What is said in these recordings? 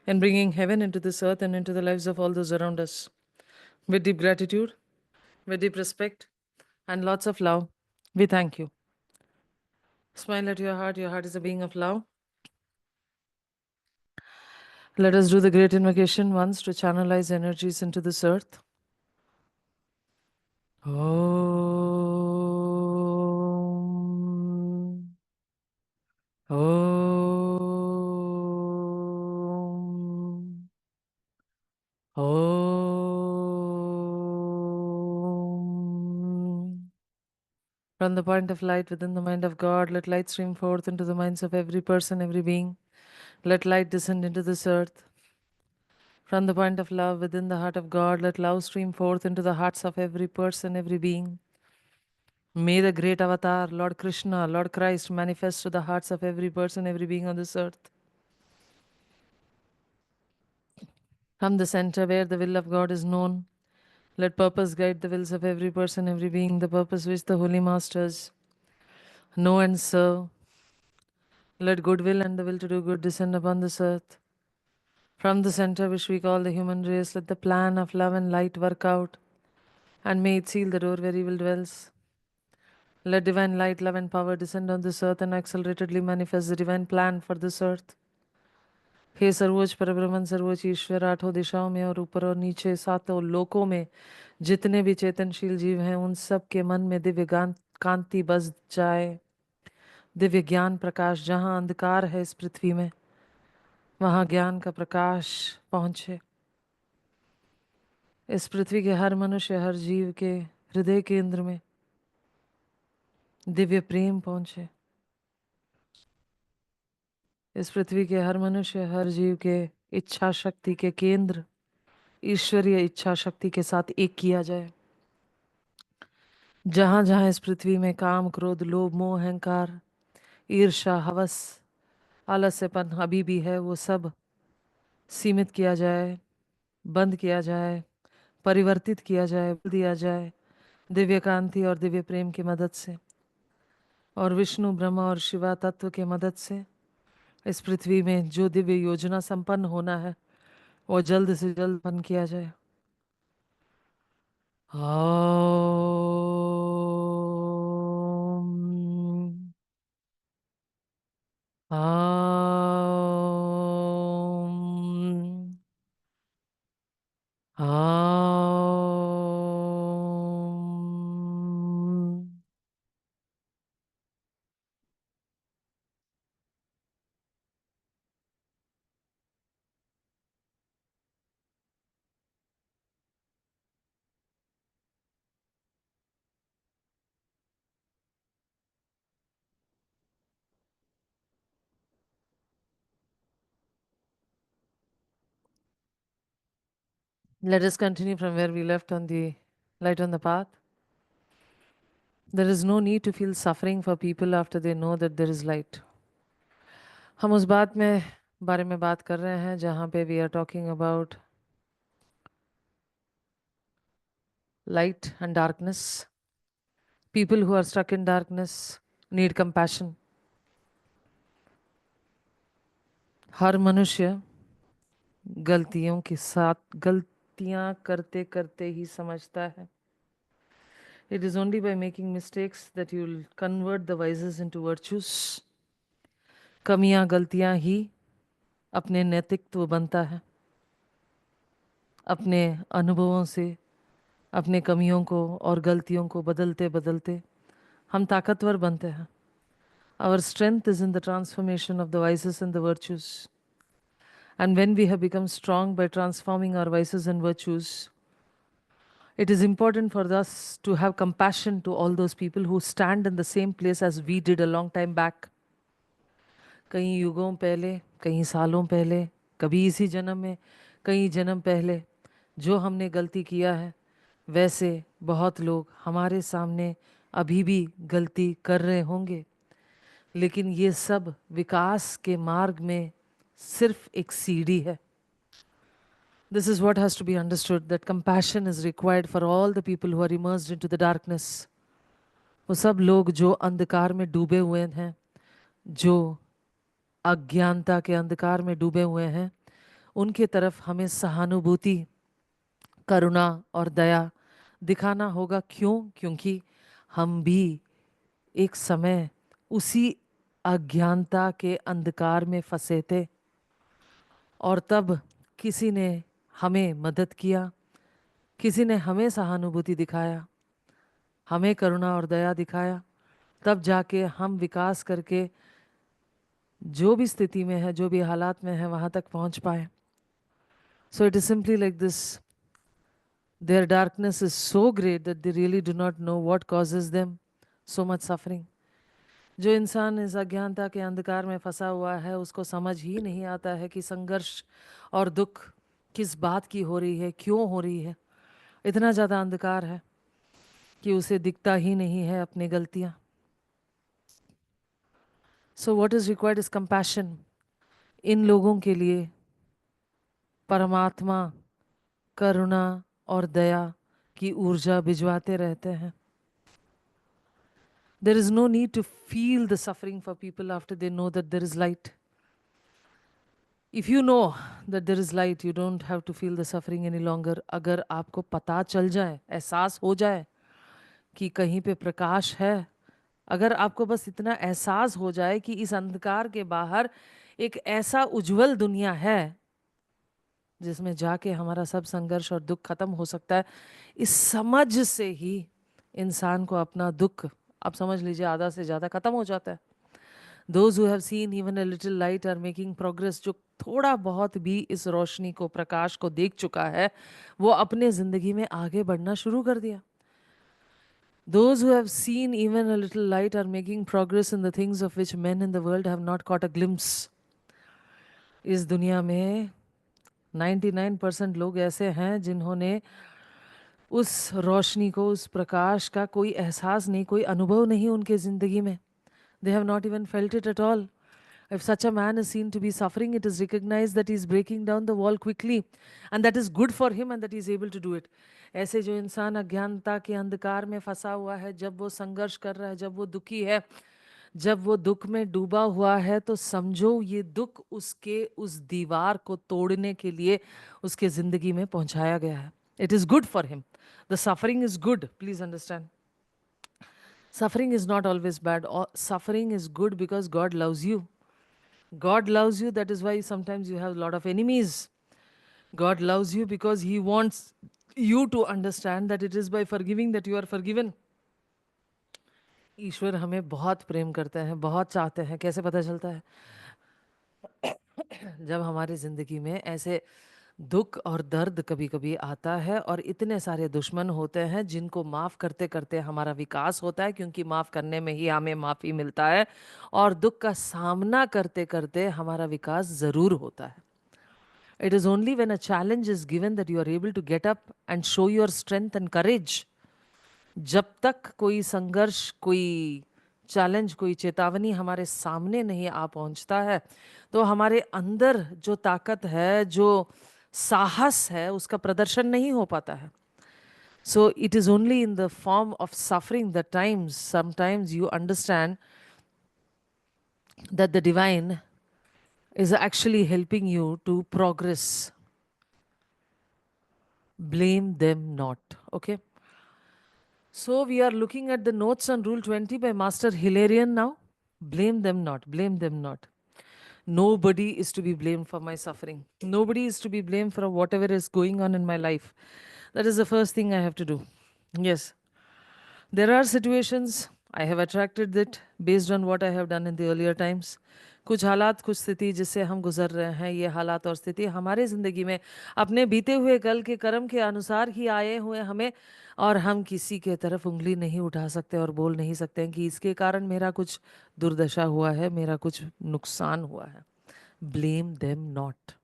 and bringing heaven into this earth and into the lives of all those around us. With deep gratitude, with deep respect, and lots of love, we thank you. Smile at your heart. Your heart is a being of love. Let us do the great invocation once to channelize energies into this earth. Om. Om. Om. From the point of light within the mind of God, let light stream forth into the minds of every person, every being. Let light descend into this earth. From the point of love within the heart of God, let love stream forth into the hearts of every person, every being. May the great avatar, Lord Krishna, Lord Christ, manifest to the hearts of every person, every being on this earth. From the center where the will of God is known, let purpose guide the wills of every person, every being, the purpose which the holy masters know and serve. Let goodwill and the will to do good descend upon this earth. From the center which we call the human race, let the plan of love and light work out, and may it seal the door where evil dwells. Let divine light, love, and power descend on this earth and acceleratedly manifest the divine plan for this earth. हे सर्वोच्च परब्रह्मन सर्वोच्च ईश्वर आठों दिशाओं में और ऊपर और नीचे सातों लोकों में जितने भी चेतनशील जीव हैं उन सब के मन में दिव्य कांति बस जाए। दिव्य ज्ञान प्रकाश, जहाँ अंधकार है इस पृथ्वी में वहाँ ज्ञान का प्रकाश पहुँचे। इस पृथ्वी के हर मनुष्य, हर जीव के हृदय केंद्र में दिव्य प्रेम पहुँचे। इस पृथ्वी के हर मनुष्य, हर जीव के इच्छा शक्ति के केंद्र ईश्वरीय इच्छा शक्ति के साथ एक किया जाए। जहाँ जहाँ इस पृथ्वी में काम, क्रोध, लोभ, मोह, अहंकार, ईर्ष्या, हवस, आलस्यपन अभी भी है, वो सब सीमित किया जाए, बंद किया जाए, परिवर्तित किया जाए, बदल दिया जाए दिव्य कांति और दिव्य प्रेम की मदद से, और विष्णु, ब्रह्मा और शिवा तत्व के मदद से इस पृथ्वी में जो दिव्य योजना संपन्न होना है वो जल्द से जल्द बन किया जाए। ओम। ओम। ओम। Let us continue from where we left on the light on the path. There is no need to feel suffering for people after they know that there is light. हम उस बात में बारे में बात कर रहे हैं जहाँ पे we are talking about light and darkness. People who are stuck in darkness need compassion. हर मनुष्य गलतियों के साथ गलतियां करते करते ही समझता है। It is only by making mistakes that you will convert the vices into virtues. कमियां, गलतियां ही अपने नैतिकत्व बनता है। अपने अनुभवों से अपने कमियों को और गलतियों को बदलते बदलते हम ताकतवर बनते हैं। Our strength is in the transformation of the vices and the virtues. And when we have become strong by transforming our vices and virtues, it is important for us to have compassion to all those people who stand in the same place as we did a long time back. कई युगों पहले, कई सालों पहले, कभी इसी जन्म में, कई जन्म पहले जो हमने गलती किया है, वैसे बहुत लोग हमारे सामने अभी भी गलती कर रहे होंगे। लेकिन ये सब विकास के मार्ग में सिर्फ एक सीढ़ी है। This is what has to be understood, that compassion is required for all the people who are immersed into the darkness. वो सब लोग जो अंधकार में डूबे हुए हैं, जो अज्ञानता के अंधकार में डूबे हुए हैं, उनके तरफ हमें सहानुभूति, करुणा और दया दिखाना होगा। क्यों? क्योंकि हम भी एक समय उसी अज्ञानता के अंधकार में फंसे थे, और तब किसी ने हमें मदद किया, किसी ने हमें सहानुभूति दिखाया, हमें करुणा और दया दिखाया, तब जाके हम विकास करके जो भी स्थिति में है, जो भी हालात में है, वहाँ तक पहुँच पाए। So it is simply like this, their darkness is so great that they really do not know what causes them so much suffering. जो इंसान इस अज्ञानता के अंधकार में फंसा हुआ है, उसको समझ ही नहीं आता है कि संघर्ष और दुख किस बात की हो रही है, क्यों हो रही है। इतना ज़्यादा अंधकार है कि उसे दिखता ही नहीं है अपनी गलतियाँ। So what is required is compassion. इन लोगों के लिए परमात्मा करुणा और दया की ऊर्जा भिजवाते रहते हैं। There is no need to feel the suffering for people after they know that there is light. If you know that there is light, you don't have to feel the suffering any longer. अगर आपको पता चल जाए, एहसास हो जाए कि कहीं पे प्रकाश है, अगर आपको बस इतना एहसास हो जाए कि इस अंधकार के बाहर एक ऐसा उज्जवल दुनिया है जिसमें जाके हमारा सब संघर्ष और दुख खत्म हो सकता है, इस समझ से ही इंसान को अपना दुख, आप समझ लीजिए, आधा से ज़्यादा खत्म हो जाता है। Those who have seen even a little light are making progress. जो थोड़ा बहुत भी इस रोशनी को, प्रकाश को देख चुका है, वो अपने जिंदगी में आगे बढ़ना शुरू कर दिया। Those who have seen even a little light are making progress in the things of which men in the world have not caught a glimpse. इस दुनिया में 99% लोग ऐसे हैं जिन्होंने उस रोशनी को, उस प्रकाश का कोई एहसास नहीं, कोई अनुभव नहीं उनके जिंदगी में। They have not even felt it at all. If such a man is seen to be suffering, it is recognized that he is breaking down the wall quickly, and that is good for him and that he is able to do it. ऐसे जो इंसान अज्ञानता के अंधकार में फंसा हुआ है, जब वो संघर्ष कर रहा है, जब वो दुखी है, जब वो दुख में डूबा हुआ है, तो समझो ये दुख उसके उस दीवार को तोड़ने के लिए उसके जिंदगी में पहुंचाया गया है. It is good for him. The suffering is good. Please understand. Suffering is not always bad. Suffering is good because God loves you. God loves you. That is why sometimes you have a lot of enemies. God loves you because He wants you to understand that it is by forgiving that you are forgiven. ईश्वर हमें बहुत प्रेम करते हैं, बहुत चाहते हैं. कैसे पता चलता है? जब हमारी ज़िंदगी में ऐसे दुख और दर्द कभी कभी आता है और इतने सारे दुश्मन होते हैं जिनको माफ़ करते करते हमारा विकास होता है, क्योंकि माफ़ करने में ही हमें माफ़ी मिलता है, और दुख का सामना करते करते हमारा विकास ज़रूर होता है. It is only when a challenge is given that you are able to get up and show your strength and courage. जब तक कोई संघर्ष, कोई चैलेंज, कोई चेतावनी हमारे सामने नहीं आ पहुंचता है, तो हमारे अंदर जो ताकत है, जो साहस है, उसका प्रदर्शन नहीं हो पाता है. So it is only in the form of suffering that sometimes you understand that the divine is actually helping you to progress. Blame them not. Okay? So we are looking at the notes on Rule 20 by Master Hilarion now. Blame them not. Blame them not. Nobody is to be blamed for my suffering. Nobody is to be blamed for whatever is going on in my life. That is the first thing I have to do. Yes. There are situations, I have attracted it based on what I have done in the earlier times. कुछ हालात, कुछ स्थिति जिससे हम गुजर रहे हैं, ये हालात और स्थिति हमारे ज़िंदगी में अपने बीते हुए कल के कर्म के अनुसार ही आए हुए हमें, और हम किसी के तरफ उंगली नहीं उठा सकते और बोल नहीं सकते हैं कि इसके कारण मेरा कुछ दुर्दशा हुआ है, मेरा कुछ नुकसान हुआ है. Blame them not.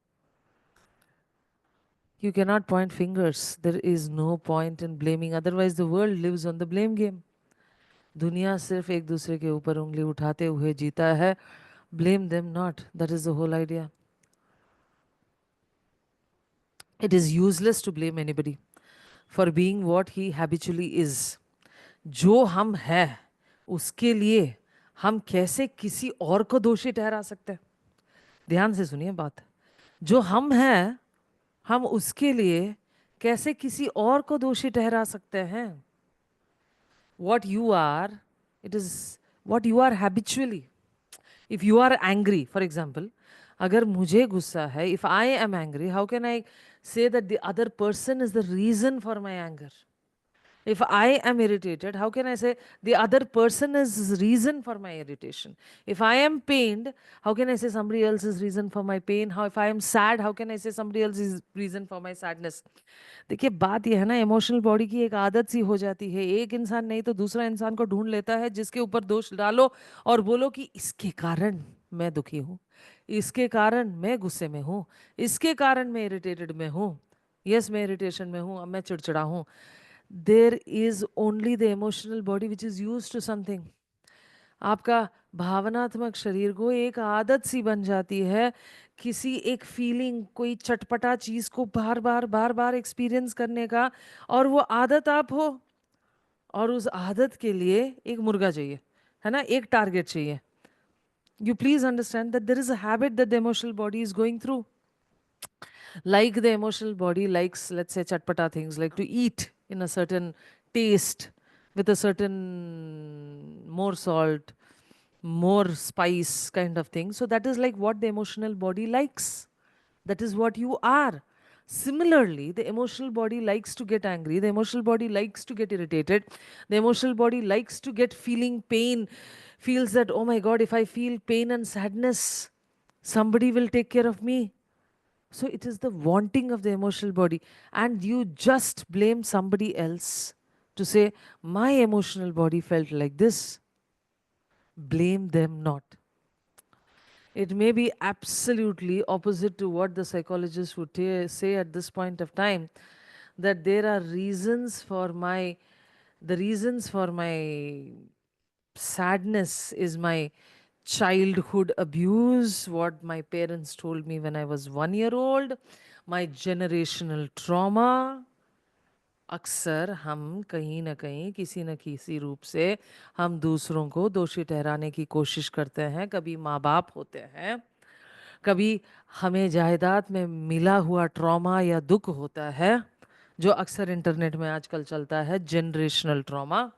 You cannot point fingers. There is no point in blaming. Otherwise, the world lives on the blame game. दुनिया सिर्फ एक दूसरे के ऊपर उंगली उठाते हुए जीता है. Blame them not. That is the whole idea. It is useless to blame anybody for being what he habitually is. जो हम हैं उसके लिए हम कैसे किसी और को दोषी ठहरा सकते हैं? ध्यान से सुनिए बात. जो हम हैं, हम उसके लिए कैसे किसी और को दोषी ठहरा सकते हैं? What you are, it is what you are habitually. If you are angry, for example, अगर मुझे गुस्सा है, if I am angry, how can I say that the other person is the reason for my anger? If I am irritated, how can I say the other person is reason for my irritation? If I am pained, how can I say somebody else is reason for my pain? How if I am sad, how can I say somebody else is reason for my sadness? देखिए बात यह है ना, emotional body की एक आदत सी हो जाती है, एक इंसान नहीं तो दूसरा इंसान को ढूंढ लेता है जिसके ऊपर दोष डालो और बोलो कि इसके कारण मैं दुखी हूँ, इसके कारण मैं गुस्से में हूँ, इसके कारण मैं इरिटेटेड में हूँ। यस, मैं इरिटेशन में हूँ, अब मैं चिड़चिड़ा हूँ। There is only the emotional body which is used to something. आपका भावनात्मक शरीर को एक आदत सी बन जाती है किसी एक फीलिंग, कोई चटपटा चीज को बार बार बार बार एक्सपीरियंस करने का, और वो आदत आप हो, और उस आदत के लिए एक मुर्गा चाहिए, है ना, एक टारगेट चाहिए। You please understand that there is a habit that the emotional body is going through. Like the emotional body likes, let's say, chatpata things, like to eat in a certain taste, with a certain more salt, more spice kind of thing. So that is like what the emotional body likes. That is what you are. Similarly, the emotional body likes to get angry, the emotional body likes to get irritated, the emotional body likes to get feeling pain, feels that, oh my God, if I feel pain and sadness, somebody will take care of me. So it is the wanting of the emotional body, and you just blame somebody else to say, my emotional body felt like this. Blame them not. It may be absolutely opposite to what the psychologist would say at this point of time, that there are reasons for my, the reasons for my sadness is my childhood abuse, what my parents told me when I was 1 year old, my generational trauma. अक्सर हम कहीं ना कहीं किसी न किसी रूप से हम दूसरों को दोषी ठहराने की कोशिश करते हैं। कभी माँ बाप होते हैं, कभी हमें जायदाद में मिला हुआ ट्रॉमा या दुख होता है, जो अक्सर इंटरनेट में आजकल चलता है, generational trauma.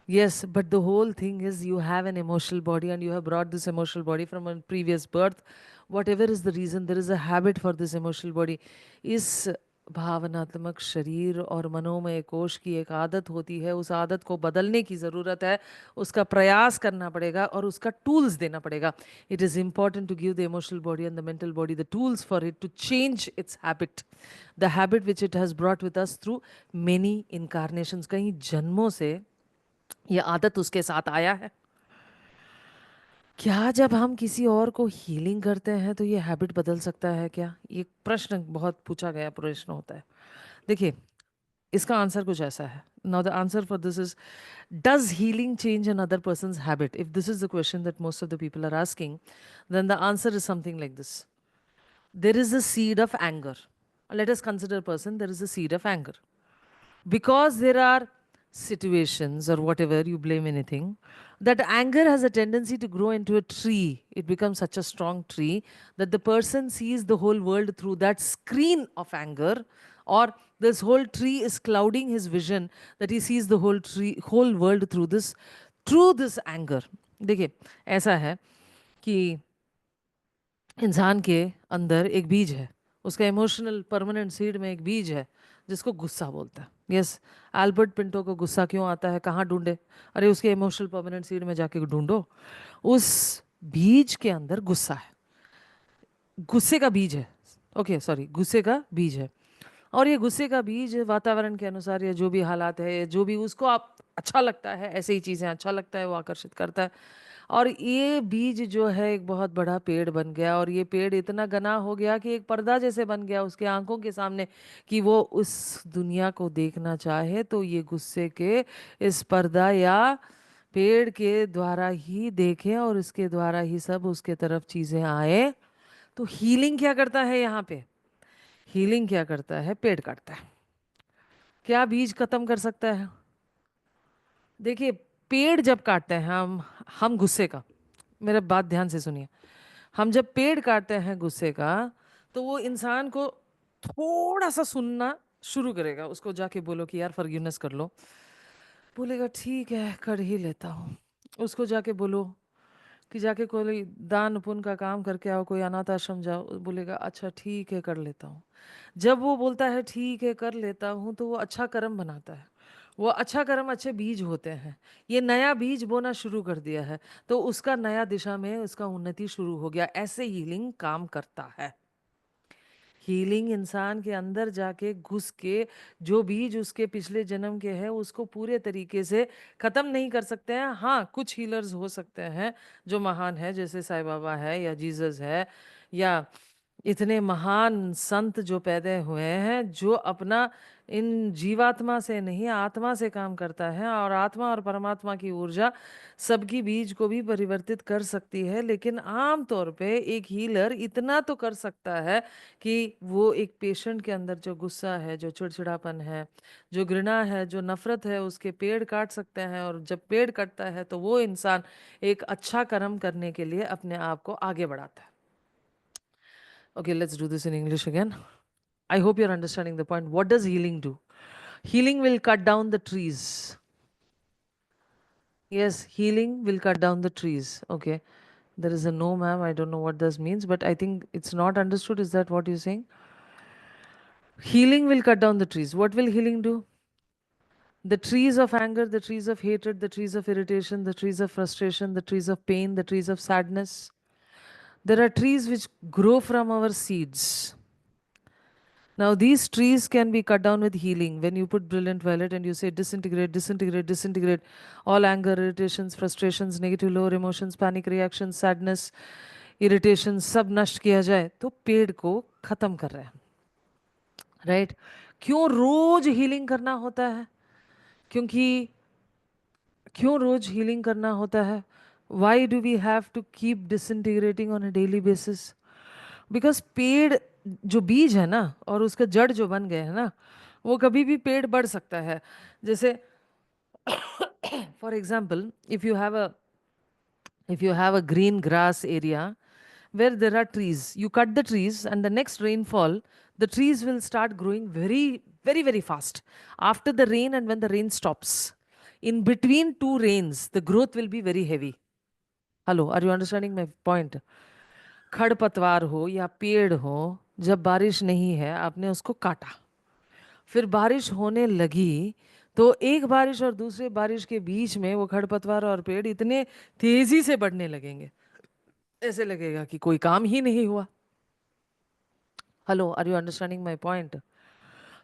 Yes, but the whole thing is you have an emotional body and you have brought this emotional body from a previous birth. Whatever is the reason, there is a habit for this emotional body. इस भावनात्मक शरीर और मनोमय कोश की एक आदत होती है, उस आदत को बदलने की ज़रूरत है, उसका प्रयास करना पड़ेगा और उसका टूल्स देना पड़ेगा. It is important to give the emotional body and the mental body the tools for it to change its habit. The habit which it has brought with us through many incarnations. कई जन्मों से ये आदत उसके साथ आया है. क्या जब हम किसी और को हीलिंग करते हैं तो ये हैबिट बदल सकता है क्या? ये प्रश्न बहुत पूछा गया प्रश्न होता है. देखिए, इसका आंसर कुछ ऐसा है. Now the answer for this is, does healing change another person's habit? If this is the question that most of the people are asking, then the answer is something like this. There is a seed of anger. Let us consider person, there is a seed of anger. Because there are situations or whatever, you blame anything, that anger has a tendency to grow into a tree. It becomes such a strong tree that the person sees the whole world through that screen of anger, or this whole tree is clouding his vision, that he sees the whole world through this anger. देखिए, ऐसा है कि इंसान के अंदर एक बीज है, उसका इमोशनल परमानेंट सीड में एक बीज है जिसको गुस्सा बोलता है. यस, एल्बर्ट पिंटो को गुस्सा क्यों आता है, कहाँ ढूंढे? अरे उसके इमोशनल परमानेंट सीड में जाके ढूंढो. उस बीज के अंदर गुस्सा है, गुस्से का बीज है. ओके सॉरी, गुस्से का बीज है. और ये गुस्से का बीज वातावरण के अनुसार या जो भी हालात है, जो भी उसको आप अच्छा लगता है, ऐसे ही चीज़ें अच्छा लगता है, वो आकर्षित करता है. और ये बीज जो है एक बहुत बड़ा पेड़ बन गया, और ये पेड़ इतना घना हो गया कि एक पर्दा जैसे बन गया उसके आंखों के सामने, कि वो उस दुनिया को देखना चाहे तो ये गुस्से के इस पर्दा या पेड़ के द्वारा ही देखे, और इसके द्वारा ही सब उसके तरफ चीज़ें आए. तो हीलिंग क्या करता है यहाँ पे? हीलिंग क्या करता है? पेड़ काटता है. क्या बीज खत्म कर सकता है? देखिए, पेड़ जब काटते हैं हम गुस्से का, मेरा बात ध्यान से सुनिए, हम जब पेड़ काटते हैं गुस्से का, तो वो इंसान को थोड़ा सा सुनना शुरू करेगा। उसको जाके बोलो कि यार फॉरगिवनेस कर लो, बोलेगा ठीक है कर ही लेता हूँ। उसको जाके बोलो कि जाके कोई दान पुण्य का काम करके आओ, कोई अनाथ आश्रम जाओ, बोलेगा अच्छा ठीक है कर लेता हूँ। जब वो बोलता है ठीक है कर लेता हूँ, तो वो अच्छा कर्म बनाता है। वो अच्छा कर्म अच्छे बीज होते हैं। ये नया बीज बोना शुरू कर दिया है, तो उसका नया दिशा में उसका उन्नति शुरू हो गया। ऐसे हीलिंग काम करता है। हीलिंग इंसान के अंदर जाके घुस के जो बीज उसके पिछले जन्म के हैं उसको पूरे तरीके से खत्म नहीं कर सकते हैं। हाँ, कुछ हीलर्स हो सकते हैं जो महान है, जैसे साईं बाबा है या जीसस है, या इतने महान संत जो पैदा हुए हैं, जो अपना इन जीवात्मा से नहीं आत्मा से काम करता है, और आत्मा और परमात्मा की ऊर्जा सबकी बीज को भी परिवर्तित कर सकती है। लेकिन आम तौर पे एक हीलर इतना तो कर सकता है कि वो एक पेशेंट के अंदर जो गुस्सा है, जो चिड़चिड़ापन है, जो घृणा है, जो नफरत है, उसके पेड़ काट सकते हैं। और जब पेड़ कटता है तो वो इंसान एक अच्छा कर्म करने के लिए अपने आप को आगे बढ़ाता है। Okay, let's do this in English again. I hope you're understanding the point. What does healing do? Healing will cut down the trees. Yes, healing will cut down the trees. Okay. There is a no, ma'am. I don't know what this means, but I think it's not understood. Is that what you're saying? Healing will cut down the trees. What will healing do? The trees of anger, the trees of hatred, the trees of irritation, the trees of frustration, the trees of pain, the trees of sadness. There are trees which grow from our seeds. Now, these trees can be cut down with healing. When you put brilliant violet and you say disintegrate, disintegrate, disintegrate, all anger, irritations, frustrations, negative lower emotions, panic reactions, sadness, irritation, सब नष्ट किया जाए, तो पेड़ को खत्म कर रहे हैं, राइट? क्यों रोज हीलिंग करना होता है? क्योंकि क्यों रोज हीलिंग करना होता है? Why do we have to keep disintegrating on a daily basis? Because पेड़ जो बीज है ना, और उसका जड़ जो बन गए है ना, वो कभी भी पेड़ बढ़ सकता है। जैसे for example, if you have a green grass area where there are trees, you cut the trees and the next rainfall, the trees will start growing very, very, very fast after the rain. And when the rain stops, in between two rains, the growth will be very heavy. Hello, are you understanding my point? खड़पतवार हो या पेड़ हो, जब बारिश नहीं है आपने उसको काटा, फिर बारिश होने लगी, तो एक बारिश और दूसरे बारिश के बीच में वो खड़पतवार और पेड़ इतने तेजी से बढ़ने लगेंगे, ऐसे लगेगा कि कोई काम ही नहीं हुआ। Hello, are you understanding my point?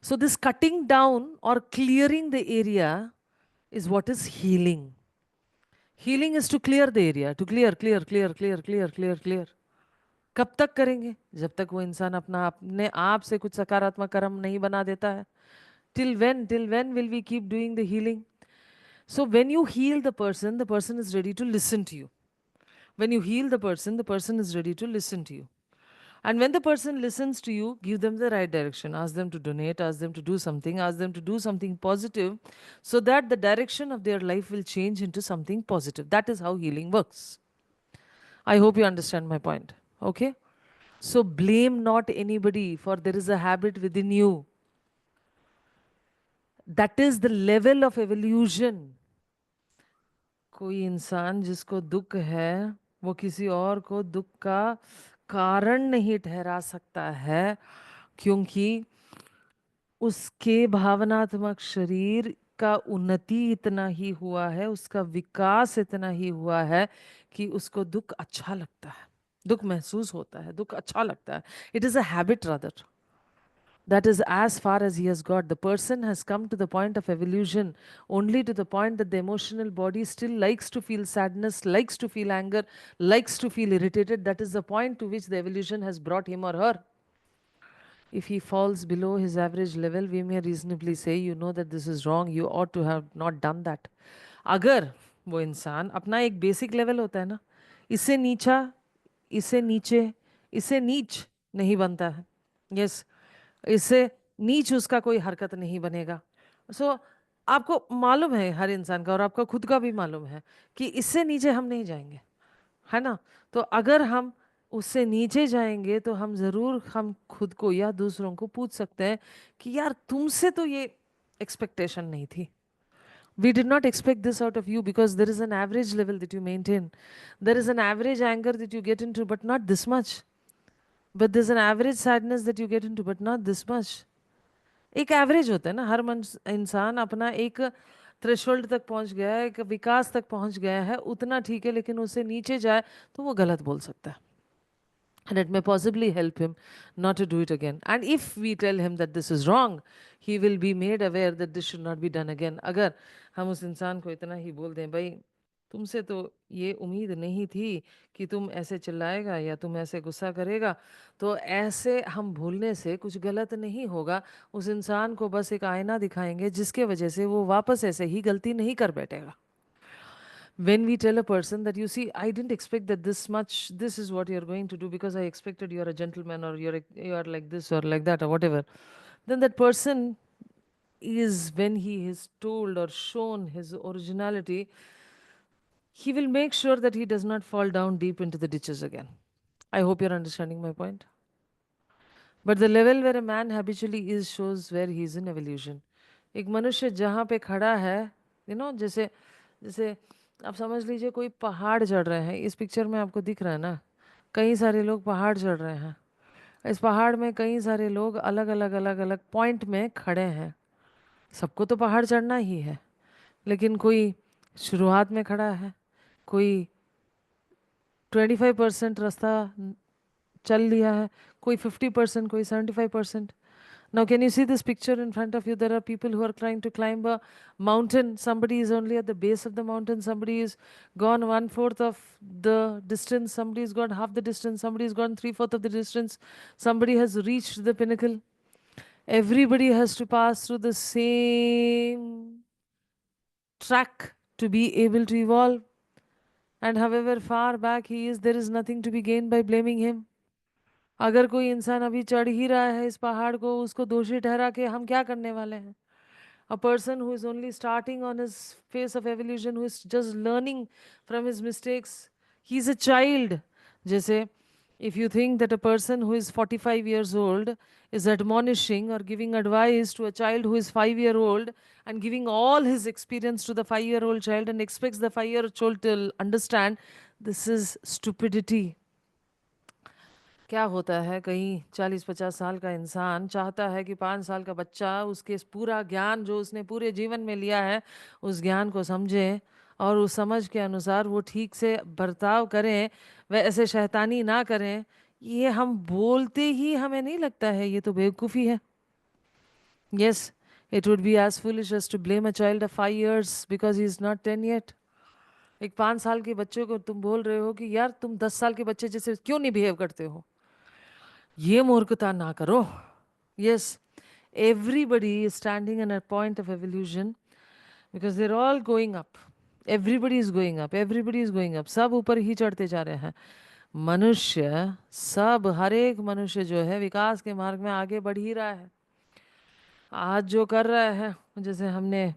So this cutting down और clearing the area is what is healing. Healing is to clear the area, to clear, clear, clear, clear, clear, clear, clear. कब तक करेंगे? जब तक वो इंसान अपने आप से कुछ सकारात्मक कर्म नहीं बना देता है। Till when will we keep doing the healing? So when you heal the person is ready to listen to you. When you heal the person is ready to listen to you. And when the person listens to you, give them the right direction. Ask them to donate, ask them to do something, ask them to do something positive, so that the direction of their life will change into something positive. That is how healing works. I hope you understand my point. Okay? So blame not anybody, for there is a habit within you. That is the level of evolution. कोई इंसान जिसको दुख है, वो किसी और को दुख का कारण नहीं ठहरा सकता है, क्योंकि उसके भावनात्मक शरीर का उन्नति इतना ही हुआ है, उसका विकास इतना ही हुआ है कि उसको दुख अच्छा लगता है, दुख महसूस होता है, दुख अच्छा लगता है. It is a habit rather. That is as far as he has got. The person has come to the point of evolution only to the point that the emotional body still likes to feel sadness, likes to feel anger, likes to feel irritated. That is the point to which the evolution has brought him or her. If he falls below his average level, we may reasonably say, you know that this is wrong, you ought to have not done that. अगर वो इंसान अपना एक basic level होता है ना, इससे नीचा, इससे नीचे, इससे नीच नहीं बनता है. यस, इससे नीच उसका कोई हरकत नहीं बनेगा. सो आपको मालूम है हर इंसान का, और आपका खुद का भी मालूम है कि इससे नीचे हम नहीं जाएंगे, है ना? तो अगर हम उससे नीचे जाएंगे तो हम ज़रूर हम खुद को या दूसरों को पूछ सकते हैं कि यार तुमसे तो ये एक्सपेक्टेशन नहीं थी. We did not expect this out of you because there is an average level that you maintain. There is an average anger that you get into, but not this much. But there's an average sadness that you get into, but not this much. एक average होता है ना, हर इंसान अपना एक threshold तक पहुंच गया है, एक विकास तक पहुंच गया है, उतना ठीक है, लेकिन उससे नीचे जाए तो वो गलत बोल सकता है. And it may possibly help him not to do it again. And if we tell him that this is wrong, he will be made aware that this should not be done again. अगर हम उस इंसान को इतना ही बोल दें, भाई तुमसे तो ये उम्मीद नहीं थी कि तुम ऐसे चिल्लाएगा या तुम ऐसे गुस्सा करेगा, तो ऐसे हम भूलने से कुछ गलत नहीं होगा. उस इंसान को बस एक आईना दिखाएंगे जिसके वजह से वो वापस ऐसे ही गलती नहीं कर बैठेगा. When we tell a person that, you see, I didn't expect that this much, this is what you're going to do because I expected you're a gentleman, or you're like this or like that or whatever, then that person is, when he is told or shown his originality, he will make sure that he does not fall down deep into the ditches again. I hope you're understanding my point. But the level where a man habitually is shows where he is in evolution. एक मनुष्य जहाँ पे खड़ा है, जैसे जैसे आप समझ लीजिए कोई पहाड़ चढ़ रहे हैं. इस पिक्चर में आपको दिख रहा है ना, कई सारे लोग पहाड़ चढ़ रहे हैं. इस पहाड़ में कई सारे लोग अलग अलग अलग अलग पॉइंट में खड़े हैं. सबको तो पहाड़ चढ़ना ही है, लेकिन कोई शुरुआत में खड़ा है, कोई 25% रास्ता चल लिया है, कोई 50%, कोई 75%. Now, can you see this picture in front of you? There are people who are trying to climb a mountain. Somebody is only at the base of the mountain. Somebody is gone 1/4 of the distance. Somebody has gone half the distance. Somebody has gone 3/4 of the distance. Somebody has reached the pinnacle. Everybody has to pass through the same track to be able to evolve. And however far back he is, there is nothing to be gained by blaming him. अगर कोई इंसान अभी चढ़ ही रहा है इस पहाड़ को, उसको दोषी ठहरा के हम क्या करने वाले हैं? A person who is only starting on his phase of evolution, who is just learning from his mistakes, he's a child. जैसे if you think that a person who is 45 years old is admonishing or giving advice to a child who is 5-year-old and giving all his experience to the 5-year-old child and expects the 5-year-old to understand, this is stupidity. क्या होता है, कहीं 40-50 साल का इंसान चाहता है कि 5 साल का बच्चा उसके इस पूरा ज्ञान जो उसने पूरे जीवन में लिया है, उस ज्ञान को समझे और उस समझ के अनुसार वो ठीक से बर्ताव करें, वह ऐसे शैतानी ना करें. ये हम बोलते ही हमें नहीं लगता है ये तो बेवकूफ़ी है. Yes, it would be as foolish as to blame a child of 5 years because he is not 10 yet. एक 5 साल के बच्चे को तुम बोल रहे हो कि यार तुम 10 साल के बच्चे जैसे क्यों नहीं बिहेव करते हो, ये मूर्खता ना करो. Yes, everybody is standing in a point of evolution because they're all going up. Everybody is going up. Everybody is going up. सब ऊपर ही चढ़ते जा रहे हैं. मनुष्य, सब हर एक मनुष्य जो है विकास के मार्ग में आगे बढ़ ही रहा है. आज जो कर रहा है, जैसे हमने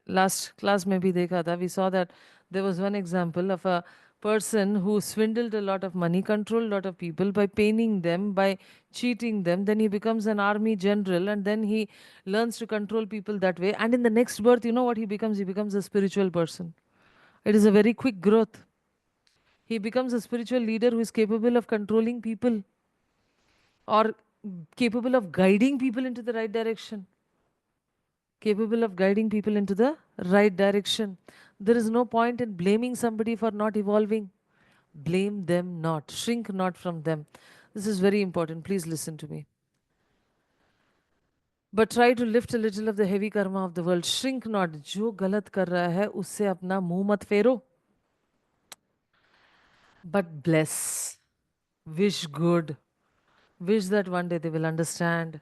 लास्ट क्लास में भी देखा था, we saw that there was one example of a person who swindled a lot of money, controlled a lot of people by paining them, by cheating them. Then he becomes an army general and then he learns to control people that way. And in the next birth, you know what he becomes? He becomes a spiritual person. It is a very quick growth. He becomes a spiritual leader who is capable of controlling people or capable of guiding people into the right direction. Capable of guiding people into the right direction. There is no point in blaming somebody for not evolving. Blame them not. Shrink not from them. This is very important. Please listen to me. But try to lift a little of the heavy karma of the world. Shrink not. जो गलत कर रहा है उससे अपना मुंह मत फेरो. But bless. Wish good. Wish that one day they will understand.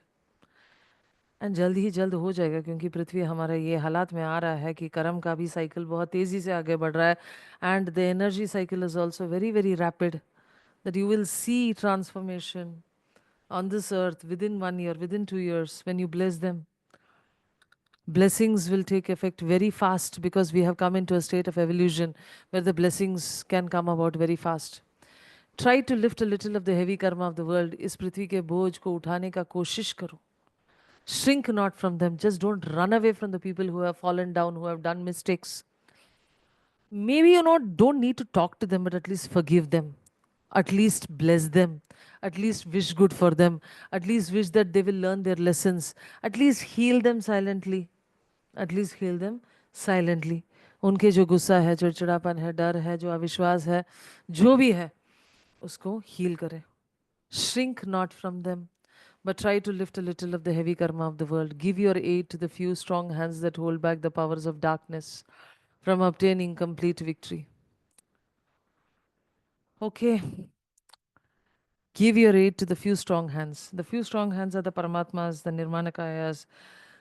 And जल्द ही जल्द हो जाएगा, क्योंकि पृथ्वी हमारा ये हालात में आ रहा है कि कर्म का भी साइकिल बहुत तेज़ी से आगे बढ़ रहा है. And the energy cycle is also very very rapid, that you will see transformation on this earth within 1 year, within 2 years, when you bless them. Blessings will take effect very fast because we have come into a state of evolution where the blessings can come about very fast. Try to lift a little of the heavy karma of the world. इस पृथ्वी के बोझ को उठाने का कोशिश करो. Shrink not from them. Just don't run away from the people who have fallen down, who have done mistakes. Maybe you know, don't need to talk to them, but at least forgive them. At least bless them. At least wish good for them. At least wish that they will learn their lessons. At least heal them silently. At least heal them silently. उनके जो गुस्सा है, चिड़चिड़ापन है, डर है, जो अविश्वास है, जो भी है, उसको heal करें. Shrink not from them, but try to lift a little of the heavy karma of the world. Give your aid to the few strong hands that hold back the powers of darkness from obtaining complete victory. Okay. Give your aid to the few strong hands. The few strong hands are the Paramatmas, the Nirmanakayas,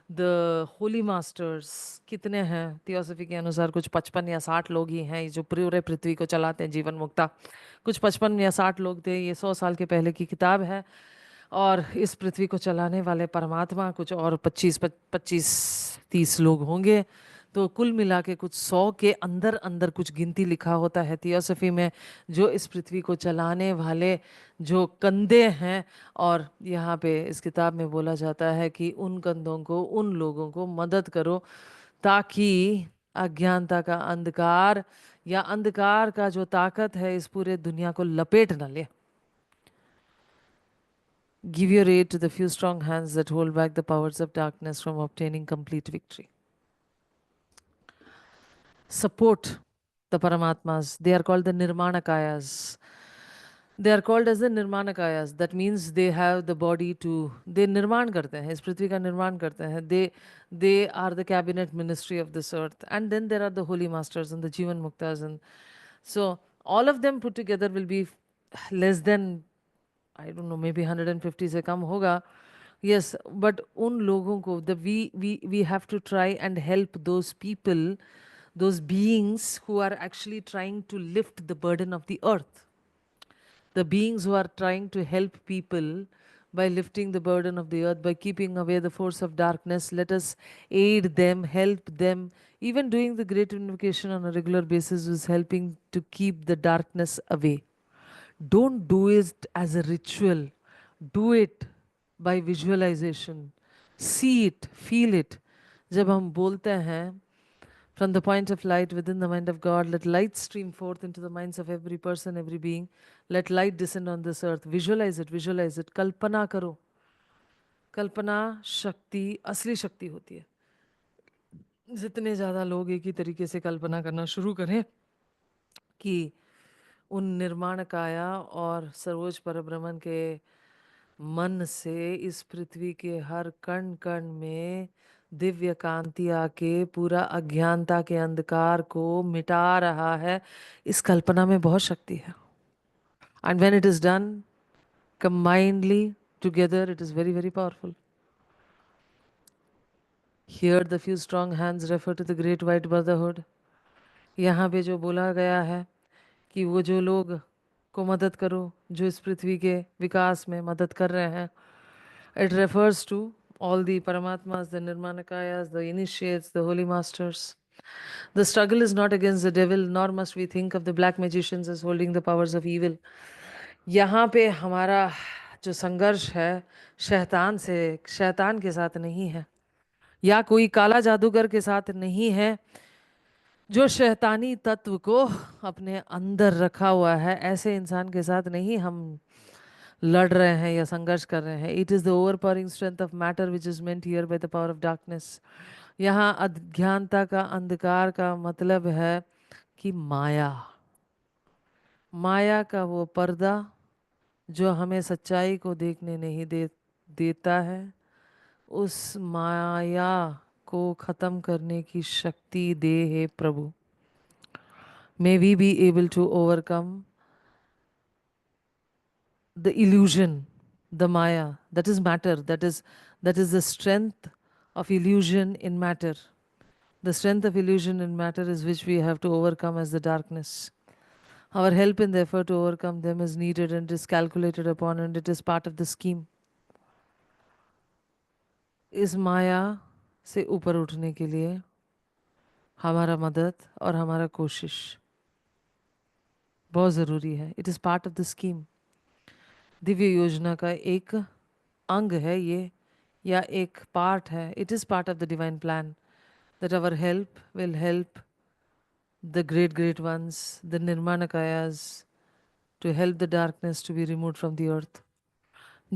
the Holy Masters. कितने हैं? Theosophy के अनुसार कुछ 55 या 60 लोग ही हैं जो पूरे पृथ्वी को चलाते हैं, जीवन मुक्ता. कुछ 55 या 60 लोग थे. ये 100 साल के पहले की किताब है. और इस पृथ्वी को चलाने वाले परमात्मा कुछ और 25-30 लोग होंगे. तो कुल मिला के कुछ 100 के अंदर अंदर कुछ गिनती लिखा होता है थियोसॉफी में, जो इस पृथ्वी को चलाने वाले जो कंधे हैं. और यहाँ पे इस किताब में बोला जाता है कि उन कंधों को, उन लोगों को मदद करो ताकि अज्ञानता का अंधकार या अंधकार का जो ताकत है इस पूरे दुनिया को लपेट न ले. Give your aid to the few strong hands that hold back the powers of darkness from obtaining complete victory. Support the Paramatmas. They are called the Nirmanakayas. They are called as the Nirmanakayas. That means they have the body to, they निर्माण करते हैं, इस पृथ्वी का निर्माण करते हैं. They are the cabinet ministry of this earth. And then there are the holy masters and the Jivan Muktas. And so all of them put together will be less than, I don't know, maybe 150 से कम होगा. Yes, but उन लोगों को, we have to try and help those people, those beings who are actually trying to lift the burden of the earth. The beings who are trying to help people by lifting the burden of the earth, by keeping away the force of darkness. Let us aid them, help them. Even doing the great invocation on a regular basis is helping to keep the darkness away. Don't do it as a ritual. Do it by visualization. See it, feel it. जब हम बोलते हैं, from the point of light within the mind of God, let light stream forth into the minds of every person, every being. Let light descend on this earth. Visualize it, visualize it. कल्पना करो. कल्पना शक्ति असली शक्ति होती है. जितने ज़्यादा लोग एक ही तरीके से कल्पना करना शुरू करें कि उन निर्माण काया और सर्वोच्च परब्रह्मन के मन से इस पृथ्वी के हर कण कण में दिव्य कांति आके पूरा अज्ञानता के अंधकार को मिटा रहा है. इस कल्पना में बहुत शक्ति है. And when it is done combinedly together, it is very, very powerful. Here the few strong hands refer to the great white brotherhood. यहाँ पे जो बोला गया है कि वो जो लोग को मदद करो जो इस पृथ्वी के विकास में मदद कर रहे हैं, it refers to all the Paramatmas, the Nirmanakayas, the initiates, the holy masters. The struggle is not against the devil, nor must we think of the black magicians as holding the powers of evil. यहाँ पे हमारा जो संघर्ष है शैतान के साथ नहीं है, या कोई काला जादूगर के साथ नहीं है जो शैतानी तत्व को अपने अंदर रखा हुआ है. ऐसे इंसान के साथ नहीं हम लड़ रहे हैं या संघर्ष कर रहे हैं. It is the overpowering strength of matter which is meant here by the power of darkness. यहाँ अज्ञानता का अंधकार का मतलब है कि माया का वो पर्दा जो हमें सच्चाई को देखने नहीं देता है, उस माया को खत्म करने की शक्ति दे हे प्रभु. May we be able to overcome the illusion, the maya, that is matter, that is the strength of illusion in matter. The strength of illusion in matter is which we have to overcome as the darkness. Our help in the effort to overcome them is needed and is calculated upon, and it is part of the scheme. इस माया से ऊपर उठने के लिए हमारा मदद और हमारा कोशिश. बहुत ज़रूरी है. It is part of the scheme. Divya योजना का एक अंग है ये, या एक पार्ट है. It is part of the divine plan that our help will help the great great ones, the Nirmanakayas, to help the darkness to be removed from the earth.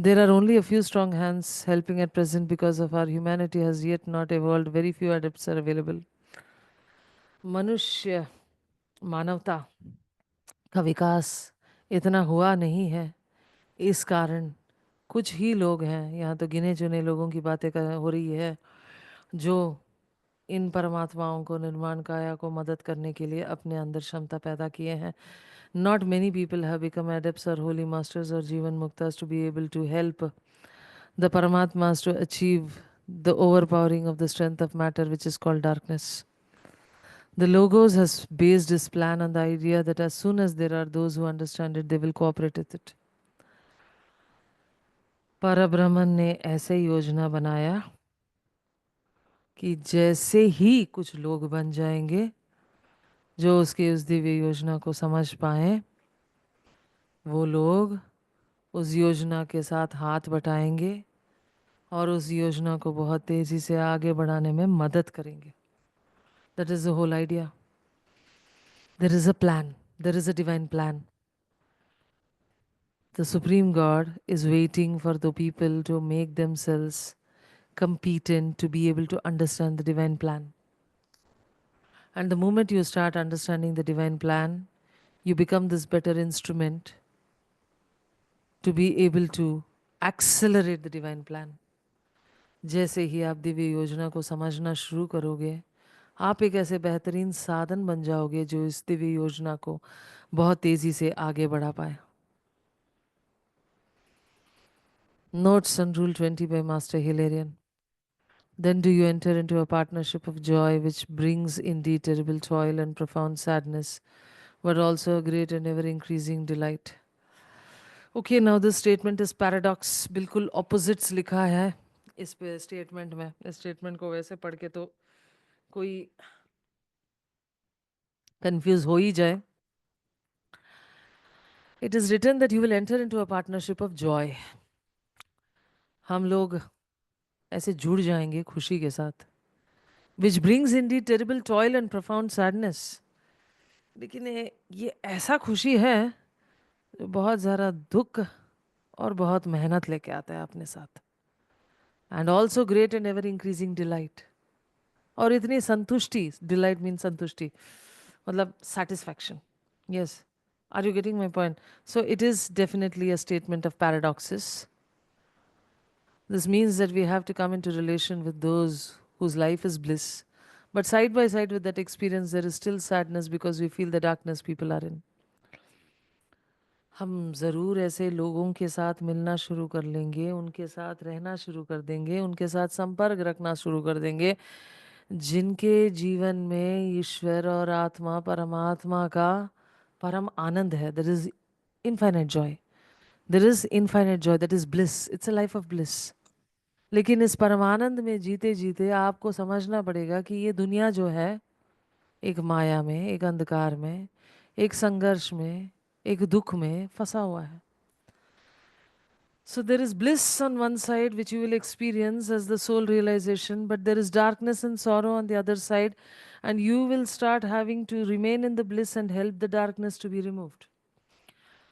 There are only a few strong hands helping at present because of our humanity has yet not evolved. Very few adepts are available. मनुष्य, मानवता का विकास इतना हुआ नहीं है. इस कारण कुछ ही लोग हैं, यहाँ तो गिने चुने लोगों की बातें हो रही है, जो इन परमात्माओं को, निर्माण काया को मदद करने के लिए अपने अंदर क्षमता पैदा किए हैं. Not many people have become adepts or holy masters or Jivan Muktas to be able to help the Paramatmas to achieve the overpowering of the strength of matter, which is called darkness. The Logos has based his plan on the idea that as soon as there are those who understand it, they will cooperate with it. परब्रह्मन ने ऐसे योजना बनाया कि जैसे ही कुछ लोग बन जाएंगे जो उसकी उस दिव्य योजना को समझ पाएं, वो लोग उस योजना के साथ हाथ बटाएंगे और उस योजना को बहुत तेजी से आगे बढ़ाने में मदद करेंगे. That is the whole idea. There is a plan. There is a divine plan. The Supreme God is waiting for the people to make themselves competent to be able to understand the divine plan. And the moment you start understanding the divine plan, you become this better instrument to be able to accelerate the divine plan. जैसे ही आप दिव्य योजना को समझना शुरू करोगे, आप एक ऐसे बेहतरीन साधन बन जाओगे जो इस दिव्य योजना को बहुत तेजी से आगे बढ़ा पाए. Notes on Rule 20 by Master Hilarion. Then do you enter into a partnership of joy which brings indeed terrible toil and profound sadness, but also a great and ever increasing delight. Okay, now this statement is paradox. बिल्कुल opposites लिखा है इस पे statement में. इस statement को वैसे पढ़ के तो कोई confuse हो ही जाए. It is written that you will enter into a partnership of joy. हम लोग ऐसे जुड़ जाएंगे खुशी के साथ. Which brings indeed terrible toil and profound sadness. लेकिन ये ऐसा खुशी है जो बहुत ज़्यादा दुख और बहुत मेहनत लेके आता है अपने साथ. And also great and ever increasing delight. और इतनी संतुष्टि, delight means संतुष्टि, मतलब satisfaction. Yes. Are you getting my point? So it is definitely a statement of paradoxes. This means that we have to come into relation with those whose life is bliss. But side by side with that experience, there is still sadness because we feel the darkness people are in. हम ज़रूर ऐसे लोगों के साथ मिलना शुरू कर लेंगे, उनके साथ रहना शुरू कर देंगे, उनके साथ संपर्क रखना शुरू कर देंगे, जिनके जीवन में ईश्वर और आत्मा, परमात्मा का परम आनंद है. There is infinite joy. There is infinite joy. That is bliss. It's a life of bliss. लेकिन इस परमानंद में जीते जीते आपको समझना पड़ेगा कि ये दुनिया जो है, एक माया में, एक अंधकार में, एक संघर्ष में, एक दुख में फंसा हुआ है. So there is bliss on one side which you will experience as the soul realization, but there is darkness and sorrow on the other side, and you will start having to remain in the bliss and help the darkness to be removed.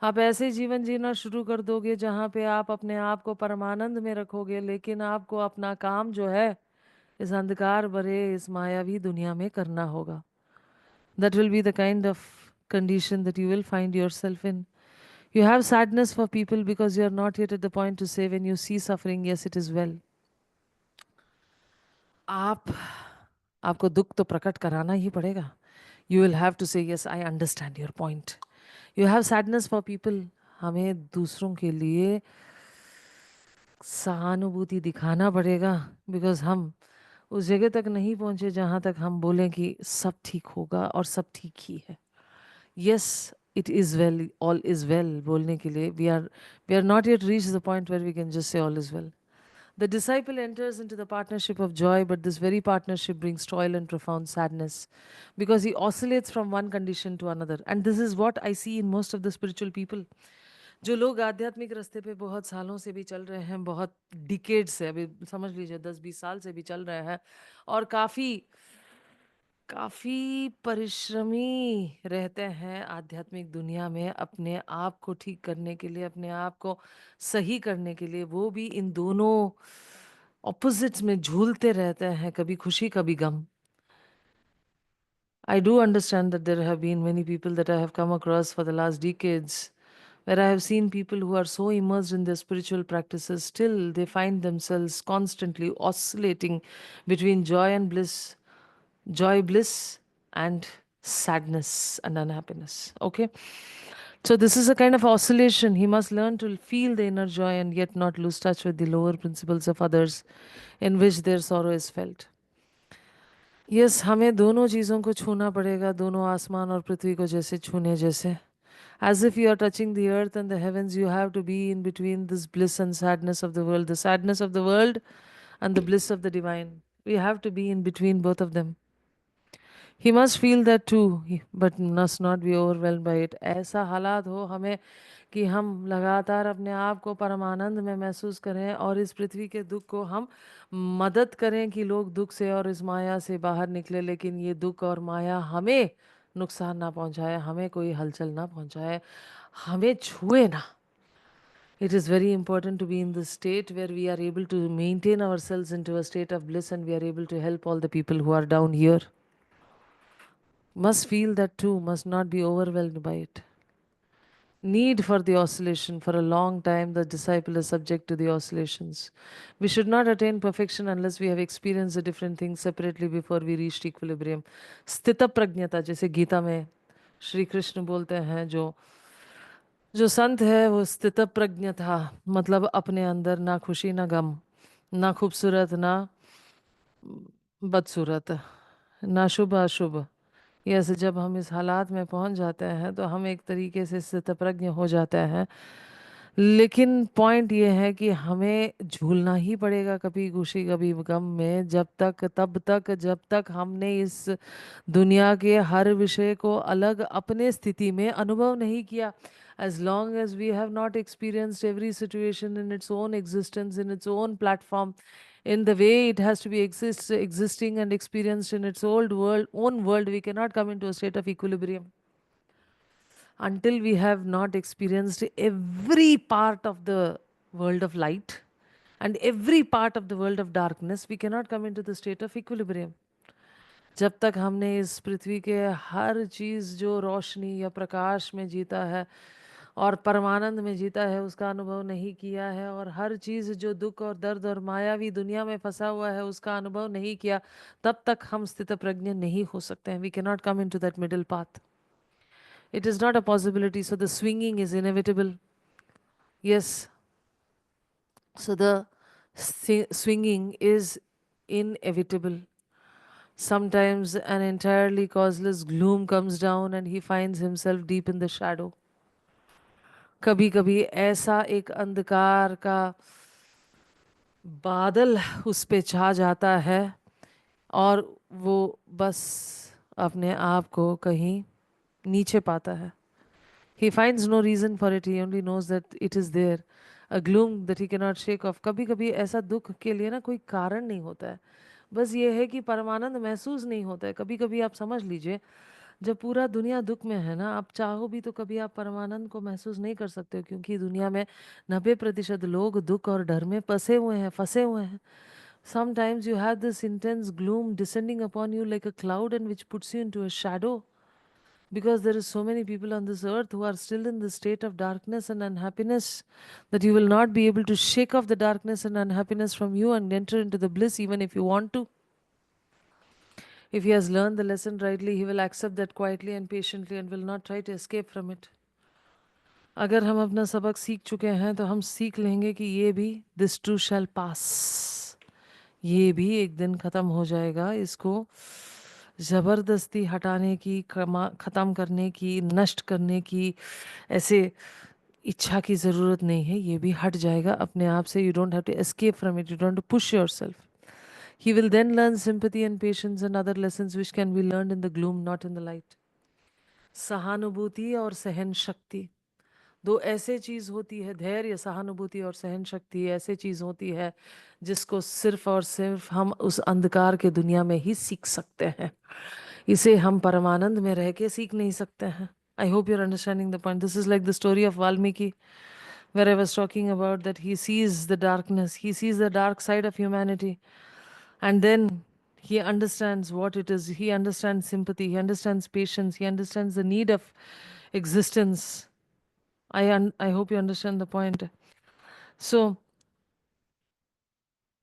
आप ऐसे जीवन जीना शुरू कर दोगे जहाँ पे आप अपने आप को परमानंद में रखोगे, लेकिन आपको अपना काम जो है इस अंधकार भरे, इस मायावी दुनिया में करना होगा. That will be the kind of condition that you will find yourself in. You have sadness for people because you are not yet at the point to say when you see suffering, yes, it is well. आपको दुख तो प्रकट कराना ही पड़ेगा. You will have to say, yes, I understand your point. You have sadness for people. हमें दूसरों के लिए सहानुभूति दिखाना पड़ेगा because हम उस जगह तक नहीं पहुंचे जहाँ तक हम बोलें कि सब ठीक होगा और सब ठीक ही है. Yes, it is well, all is well बोलने के लिए we are not yet reached the point where we can just say all is well. The disciple enters into the partnership of joy, but this very partnership brings toil and profound sadness because he oscillates from one condition to another. And this is what I see in most of the spiritual people. जो लोग आध्यात्मिक रास्ते पे बहुत सालों से भी चल रहे हैं, बहुत डिकेड से, अभी समझ लीजिए 10-20 साल से भी चल रहे हैं, और काफ़ी काफ़ी परिश्रमी रहते हैं आध्यात्मिक दुनिया में अपने आप को ठीक करने के लिए, अपने आप को सही करने के लिए, वो भी इन दोनों ऑपोजिट्स में झूलते रहते हैं, कभी खुशी कभी गम. I do understand that there have been many people that I have come across for the last decades where I have seen people who are so immersed in their spiritual practices, still they find themselves constantly oscillating between joy, bliss, and sadness and unhappiness. Okay? So, this is a kind of oscillation. He must learn to feel the inner joy and yet not lose touch with the lower principles of others in which their sorrow is felt. Yes, हमें दोनों चीज़ों को छूना पड़ेगा, दोनों आसमान और पृथ्वी को जैसे छूने जैसे. As if you are touching the earth and the heavens, you have to be in between this bliss and sadness of the world, the sadness of the world and the bliss of the divine. We have to be in between both of them. He must feel that too, but must not be overwhelmed by it. ऐसा हालात हो हमें कि हम लगातार अपने आप को परमानंद में महसूस करें और इस पृथ्वी के दुख को हम मदद करें कि लोग दुख से और इस माया से बाहर निकले, लेकिन ये दुख और माया हमें नुकसान ना पहुंचाए, हमें कोई हलचल ना पहुंचाए, हमें छुए ना. It is very important to be in the state where we are able to maintain ourselves into a state of bliss and we are able to help all the people who are down here. Must feel that too, must not be overwhelmed by it. Need for the oscillation. For a long time, the disciple is subject to the oscillations. We should not attain perfection unless we have experienced the different things separately before we reach equilibrium. स्थित प्रज्ञता, जैसे गीता में श्री कृष्ण बोलते हैं, जो जो संत है वो स्थित प्रज्ञ था, मतलब अपने अंदर ना खुशी ना गम, ना खूबसूरत ना बदसूरत, ना शुभ अशुभ. यस, जब हम इस हालात में पहुंच जाते हैं तो हम एक तरीके से स्थितप्रज्ञ हो जाते हैं. लेकिन पॉइंट ये है कि हमें झूलना ही पड़ेगा कभी खुशी कभी गम में, तब तक जब तक हमने इस दुनिया के हर विषय को अलग अपने स्थिति में अनुभव नहीं किया. As long as we have not experienced every situation in its own existence, in its own platform, in the way it has to be existing and experienced in its own world, we cannot come into a state of equilibrium. Until we have not experienced every part of the world of light and every part of the world of darkness, we cannot come into the state of equilibrium. जब तक हमने इस पृथ्वी के हर चीज़ जो रोशनी या प्रकाश में जीता है और परमानंद में जीता है उसका अनुभव नहीं किया है, और हर चीज़ जो दुख और दर्द और मायावी दुनिया में फंसा हुआ है उसका अनुभव नहीं किया, तब तक हम स्थित प्रज्ञ नहीं हो सकते हैं. We can not come into that middle path. It is not a possibility, so the swinging is inevitable. Yes, so the swinging is inevitable. Sometimes an entirely causeless gloom comes down and he finds himself deep in the shadow. कभी कभी ऐसा एक अंधकार का बादल उस पे छा जाता है और वो बस अपने आप को कहीं नीचे पाता है. He finds no reason for it, he only knows that it is there, a gloom that he cannot shake off. कभी कभी ऐसा दुख के लिए ना कोई कारण नहीं होता है, बस ये है कि परमानंद महसूस नहीं होता है. कभी कभी आप समझ लीजिए, जब पूरा दुनिया दुख में है ना, आप चाहो भी तो कभी आप परमानंद को महसूस नहीं कर सकते हो, क्योंकि दुनिया में 90% लोग दुख और डर में फंसे हुए हैं. Sometimes you have this intense gloom descending upon you like a cloud and which puts you into a shadow, because there is so many people on this earth who are still in the state of darkness and unhappiness that you will not be able to shake off the darkness and unhappiness from you and enter into the bliss even if you want to. If he has learned the lesson rightly, he will accept that quietly and patiently and will not try to escape from it. अगर हम अपना सबक सीख चुके हैं तो हम सीख लेंगे कि ये भी दिस टू शैल पास, ये भी एक दिन ख़त्म हो जाएगा. इसको ज़बरदस्ती हटाने की, ख़त्म करने की, नष्ट करने की, ऐसे इच्छा की ज़रूरत नहीं है, ये भी हट जाएगा अपने आप से. You don't have to escape from it, you don't to push yourself. He will then learn sympathy and patience and other lessons which can be learned in the gloom, not in the light. सहानुभूति और सहन शक्ति दो ऐसे चीज होती है. धैर्य, सहानुभूति और सहन शक्ति ऐसे चीज होती है जिसको सिर्फ और सिर्फ हम उस अंधकार के दुनिया में ही सीख सकते हैं. इसे हम परमानंद में रह के सीख नहीं सकते हैं. I hope you're understanding the point. This is like the story of Valmiki, where I was talking about that he sees the darkness, he sees the dark side of humanity, and then he understands what it is. He understands sympathy, he understands patience, he understands the need of existence. I hope you understand the point. So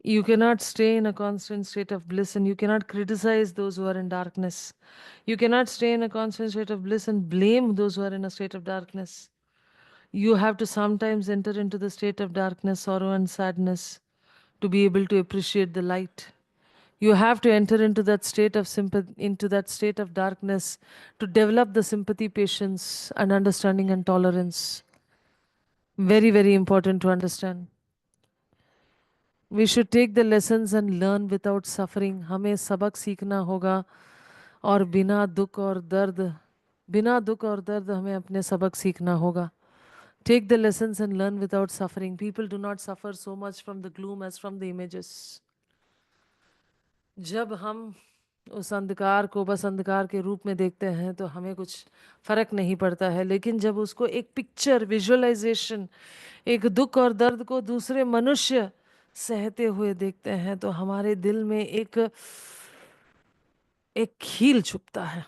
you cannot stay in a constant state of bliss, and you cannot criticize those who are in darkness. You cannot stay in a constant state of bliss and blame those who are in a state of darkness. You have to sometimes enter into the state of darkness, sorrow, and sadness to be able to appreciate the light. You have to enter into that state of sympathy, into that state of darkness, to develop the sympathy, patience, and understanding and tolerance. Very, very important to understand. We should take the lessons and learn without suffering. हमें सबक सीखना होगा और बिना दुख और दर्द हमें अपने सबक सीखना होगा. Take the lessons and learn without suffering. People do not suffer so much from the gloom as from the images. जब हम उस अंधकार को बस अंधकार के रूप में देखते हैं तो हमें कुछ फर्क नहीं पड़ता है. लेकिन जब उसको एक पिक्चर, विजुअलाइजेशन, एक दुख और दर्द को दूसरे मनुष्य सहते हुए देखते हैं तो हमारे दिल में एक एक खील छुपता है.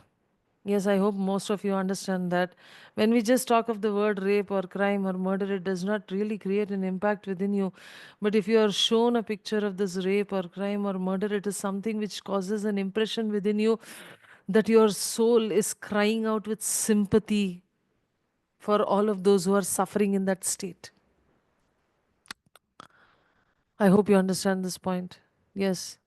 Yes, I hope most of you understand that. When we just talk of the word rape or crime or murder, it does not really create an impact within you. But if you are shown a picture of this rape or crime or murder, it is something which causes an impression within you that your soul is crying out with sympathy for all of those who are suffering in that state. I hope you understand this point. Yes.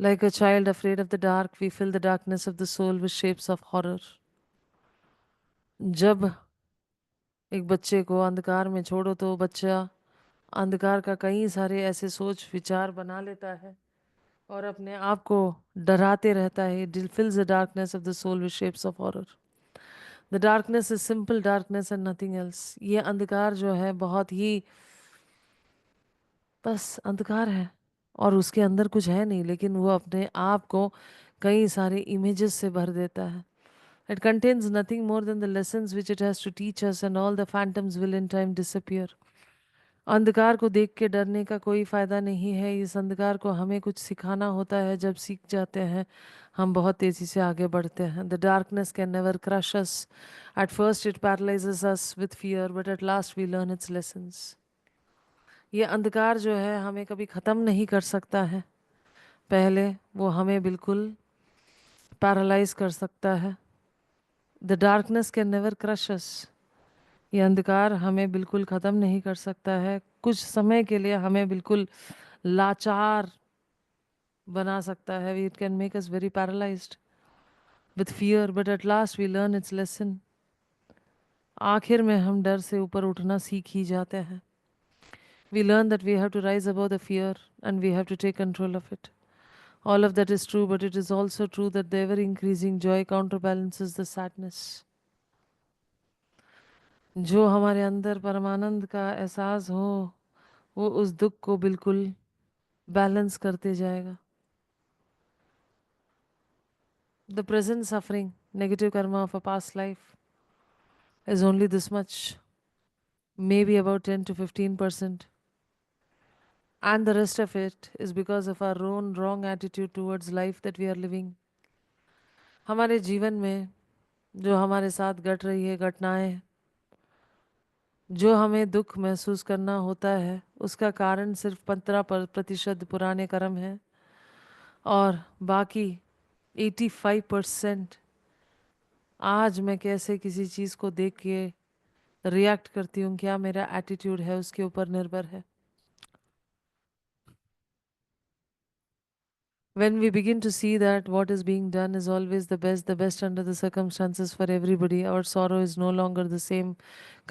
Like a child afraid of the dark, we fill the darkness of the soul with shapes of horror. जब एक बच्चे को अंधकार में छोड़ो तो बच्चा अंधकार का कई सारे ऐसे सोच विचार बना लेता है और अपने आप को डराते रहता है. fills the darkness of the soul with shapes of horror. The darkness is simple darkness and nothing else. ये अंधकार जो है बहुत ही बस अंधकार है और उसके अंदर कुछ है नहीं, लेकिन वो अपने आप को कई सारे इमेजेस से भर देता है. It contains nothing more than the lessons which it has to teach us, and all the phantoms will in time disappear. अंधकार को देख के डरने का कोई फायदा नहीं है. इस अंधकार को हमें कुछ सिखाना होता है. जब सीख जाते हैं हम बहुत तेजी से आगे बढ़ते हैं. The darkness can never crush us. At first it paralyses us with fear, but at last we learn its lessons. ये अंधकार जो है हमें कभी ख़त्म नहीं कर सकता है. पहले वो हमें बिल्कुल पैरालाइज कर सकता है. The darkness can never crush us. ये अंधकार हमें बिल्कुल ख़त्म नहीं कर सकता है. कुछ समय के लिए हमें बिल्कुल लाचार बना सकता है. It can make us very paralysed with fear, but at last we learn its lesson. आखिर में हम डर से ऊपर उठना सीख ही जाते हैं. We learn that we have to rise above the fear and we have to take control of it. All of that is true, but it is also true that the ever increasing joy counterbalances the sadness. जो हमारे अंदर परमानंद का एहसास हो वो उस दुख को बिल्कुल बैलेंस करते जाएगा. The present suffering, negative karma of a past life is only this much, maybe about 10 to 15%. And the rest of it is because of our own wrong attitude towards life that we are living. हमारे जीवन में जो हमारे साथ घट रही है घटनाएं, जो हमें दुख महसूस करना होता है, उसका कारण सिर्फ 15% पुराने कर्म है और बाकी 85% आज मैं कैसे किसी चीज़ को देख के रिएक्ट करती हूँ, क्या मेरा एटीट्यूड है, उसके ऊपर निर्भर है. When we begin to see that what is being done is always the best under the circumstances for everybody, our sorrow is no longer the same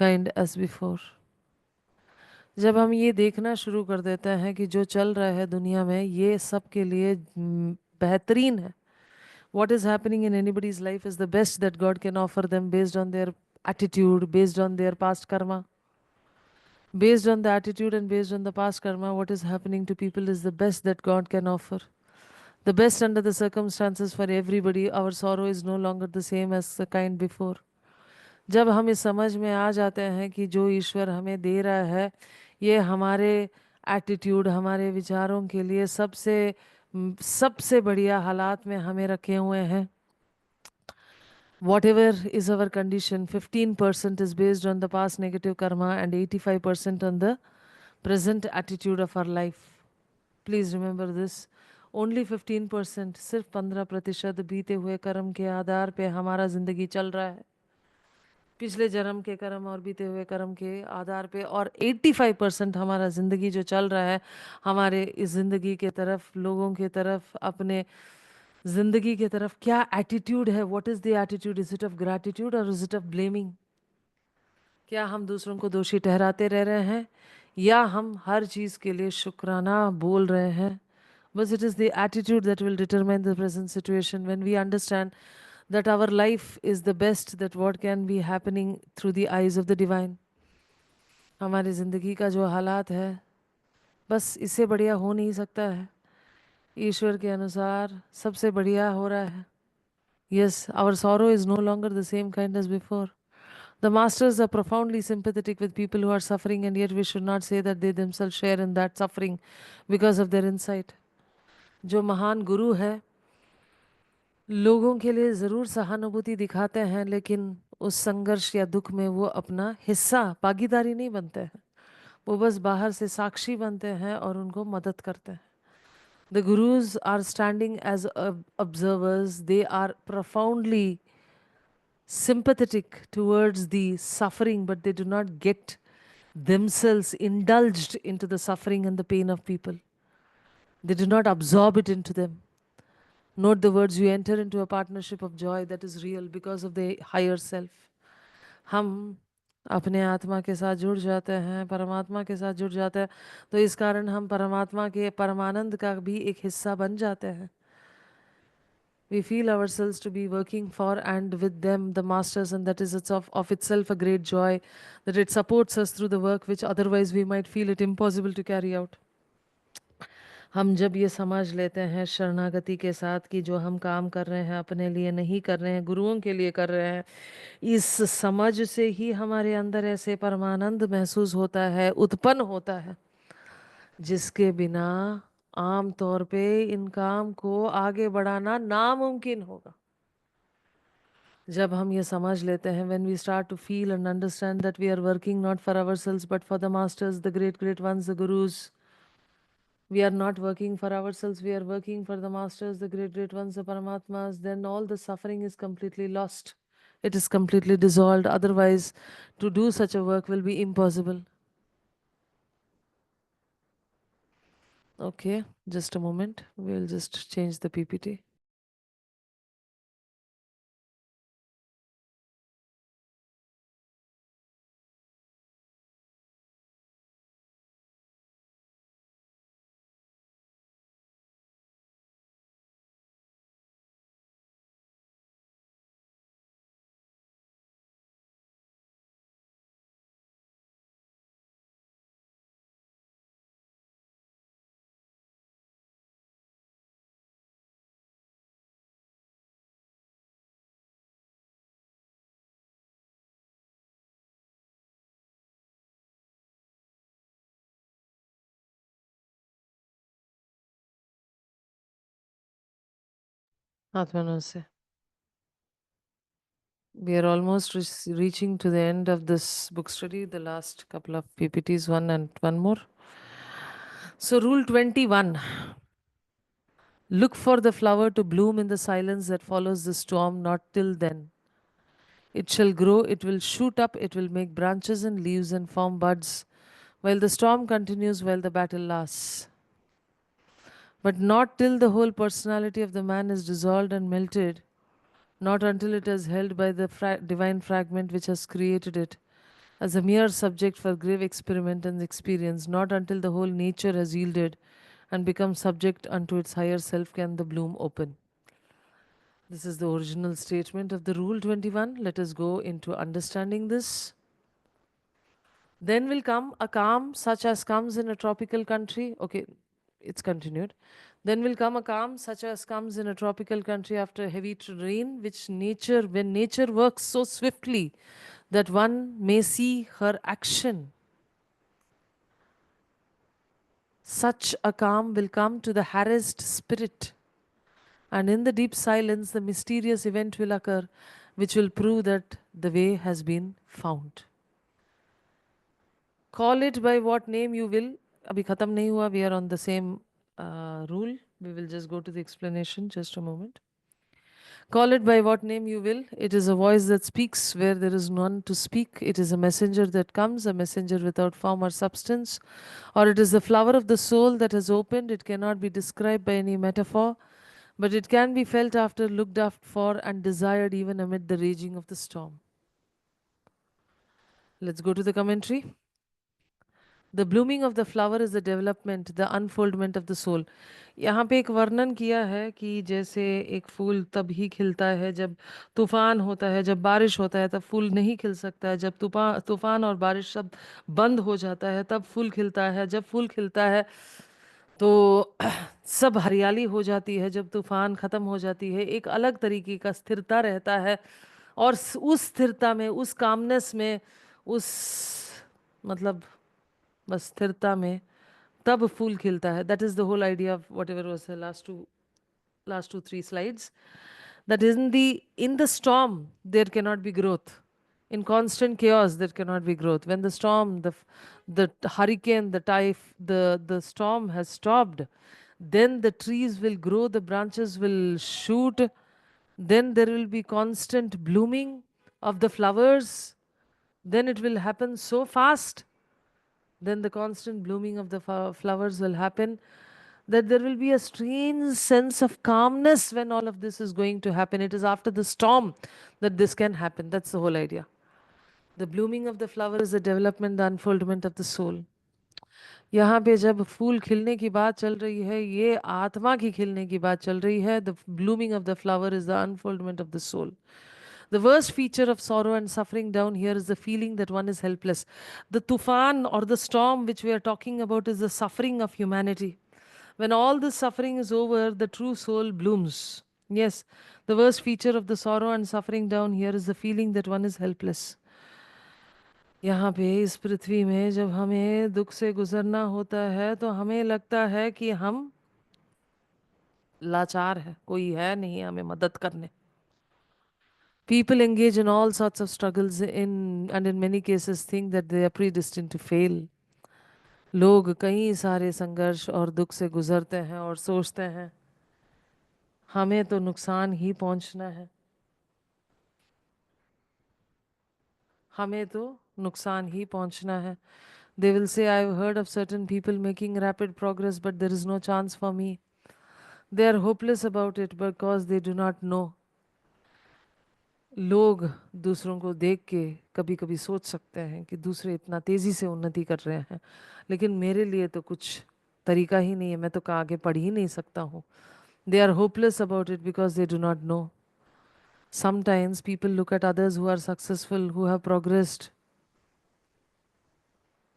kind as before. जब हम ये देखना शुरू कर देते हैं कि जो चल रहा है दुनिया में ये सब के लिए बेहतरीन है, what is happening in anybody's life is the best that God can offer them based on their attitude, based on their past karma. Based on the attitude and based on the past karma, what is happening to people is the best that God can offer. The best under the circumstances for everybody. Our sorrow is no longer the same as the kind before. जब हम इस समझ में आ जाते हैं कि जो ईश्वर हमें दे रहा है ये हमारे एटीट्यूड, हमारे विचारों के लिए सबसे बढ़िया हालात में हमें रखे हुए हैं. Whatever is our condition, 15% is based on the past negative karma and 85% on the present attitude of our life. Please remember this. Only 15%, सिर्फ 15% बीते हुए कर्म के आधार पे हमारा जिंदगी चल रहा है. पिछले जन्म के कर्म और बीते हुए कर्म के आधार पे, और 85% हमारा जिंदगी जो चल रहा है हमारे इस जिंदगी के तरफ, लोगों के तरफ, अपने जिंदगी के तरफ क्या एटीट्यूड है. What is the attitude? Is it of gratitude और इज इट ऑफ ब्लेमिंग? क्या हम दूसरों को दोषी ठहराते रह रहे हैं या हम हर चीज के लिए शुक्राना बोल रहे हैं? बस it is the attitude that will determine the present situation. When we understand that our life is the best that what can be happening through the eyes of the divine. हमारी ज़िंदगी का जो हालात है बस इससे बढ़िया हो नहीं सकता है. ईश्वर के अनुसार सबसे बढ़िया हो रहा है. Yes, our sorrow is no longer the same kind as before. The masters are profoundly sympathetic with people who are suffering, and yet we should not say that they themselves share in that suffering because of their insight. जो महान गुरु है लोगों के लिए ज़रूर सहानुभूति दिखाते हैं, लेकिन उस संघर्ष या दुख में वो अपना हिस्सा, भागीदारी नहीं बनते हैं. वो बस बाहर से साक्षी बनते हैं और उनको मदद करते हैं. The gurus are standing as observers. They are profoundly sympathetic towards the suffering, but they do not get themselves indulged into the suffering and the pain of people. They do not absorb it into them. Note the words, you enter into a partnership of joy that is real because of the higher self. हम अपने आत्मा के साथ जुड़ जाते हैं, परमात्मा के साथ जुड़ जाते हैं, तो इस कारण हम परमात्मा के परमानंद का भी एक हिस्सा बन जाते हैं. We feel ourselves to be working for and with them, the masters, and that is of itself a great joy, that it supports us through the work which otherwise we might feel it impossible to carry out. हम जब ये समझ लेते हैं शरणागति के साथ कि जो हम काम कर रहे हैं अपने लिए नहीं कर रहे हैं, गुरुओं के लिए कर रहे हैं, इस समझ से ही हमारे अंदर ऐसे परमानंद महसूस होता है, उत्पन्न होता है, जिसके बिना आम तौर पे इन काम को आगे बढ़ाना नामुमकिन होगा. जब हम ये समझ लेते हैं, when we start to feel and understand that we are working not for ourselves but for the masters, the great ones, the gurus. We are not working for ourselves, we are working for the masters, the great ones, the Paramatmas. Then all the suffering is completely lost. It is completely dissolved. Otherwise, to do such a work will be impossible. Okay, just a moment. We'll just change the PPT. Atmanase. We are almost reaching to the end of this book study, the last couple of PPTs, one and one more. So, rule 21. Look for the flower to bloom in the silence that follows the storm, not till then. It shall grow, it will shoot up, it will make branches and leaves and form buds, while the storm continues, while the battle lasts. but not till the whole personality of the man is dissolved and melted, not until it is held by the divine fragment which has created it as a mere subject for grave experiment and experience, not until the whole nature has yielded and become subject unto its higher self can the bloom open. This is the original statement of the Rule 21. Let us go into understanding this. Then will come a calm such as comes in a tropical country. Okay, it's continued. Then will come a calm such as comes in a tropical country after heavy rain, which nature, when nature works so swiftly that one may see her action. Such a calm will come to the harassed spirit, and in the deep silence, the mysterious event will occur, which will prove that the way has been found. Call it by what name you will. Abhi khatam nahi hua. We are on the same rule. We will just go to the explanation. Just a moment. Call it by what name you will. It is a voice that speaks where there is none to speak. It is a messenger that comes, a messenger without form or substance. Or it is the flower of the soul that has opened. It cannot be described by any metaphor, but it can be felt after, looked after for, and desired even amid the raging of the storm. Let's go to the commentary. The blooming of the flower is the development, the unfoldment of the soul. यहाँ पे एक वर्णन किया है कि जैसे एक फूल तब ही खिलता है जब तूफान होता है, जब बारिश होता है तब फूल नहीं खिल सकता है, जब तूफान और बारिश सब बंद हो जाता है तब फूल खिलता है, जब फूल खिलता है तो सब हरियाली हो जाती है, जब तूफान ख़त्म हो जाती है एक अलग तरीके का स्थिरता रहता है, और उस स्थिरता में, उस कामनेस में, उस मतलब बस स्थिरता में तब फूल खिलता है. That is the whole idea of whatever was the last two three slides. That in the storm there cannot be growth. In constant chaos there cannot be growth. When the storm, the hurricane, the storm has stopped, then the trees will grow, the branches will shoot, then there will be constant blooming of the flowers. Then it will happen so fast. Then the constant blooming of the flowers will happen, that there will be a strange sense of calmness when all of this is going to happen. It is after the storm that this can happen. That's the whole idea. The blooming of the flower is the development, the unfoldment of the soul. यहाँ पे जब फूल खिलने की बात चल रही है, ये आत्मा की खिलने की बात चल रही है. The blooming of the flower is the unfoldment of the soul. The worst feature of sorrow and suffering down here is the feeling that one is helpless. The tufan or the storm which we are talking about is the suffering of humanity. When all this suffering is over, the true soul blooms. Yes, the worst feature of the sorrow and suffering down here is the feeling that one is helpless. यहाँ पे इस पृथ्वी में जब हमें दुख से गुजरना होता है तो हमें लगता है कि हम लाचार हैं, कोई है नहीं हमें मदद करने. People engage in all sorts of struggles and in many cases think that they are predestined to fail. लोग कई सारे संघर्ष और दुख से गुजरते हैं और सोचते हैं हमें तो नुकसान ही पहुंचना है, हमें तो नुकसान ही पहुंचना है. They will say, I've heard of certain people making rapid progress, but there is no chance for me. They are hopeless about it because they do not know. लोग दूसरों को देख के कभी कभी सोच सकते हैं कि दूसरे इतना तेज़ी से उन्नति कर रहे हैं, लेकिन मेरे लिए तो कुछ तरीका ही नहीं है, मैं तो आगे पढ़ ही नहीं सकता हूँ. They are hopeless about it because they do not know. Sometimes people look at others who are successful, who have progressed.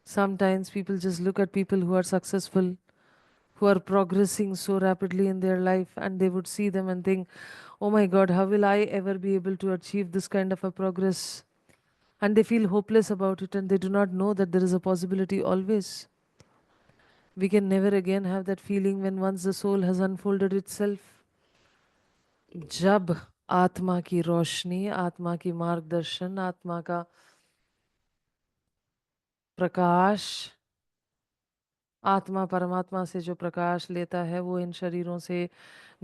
Sometimes people just look at people who are successful, who are progressing so rapidly in their life, and they would see them and think, oh my God, how will I ever be able to achieve this kind of a progress? And they feel hopeless about it, and they do not know that there is a possibility always. We can never again have that feeling when once the soul has unfolded itself. जब आत्मा की रोशनी, आत्मा की मार्गदर्शन, आत्मा का प्रकाश, आत्मा परमात्मा से जो प्रकाश लेता है वो इन शरीरों से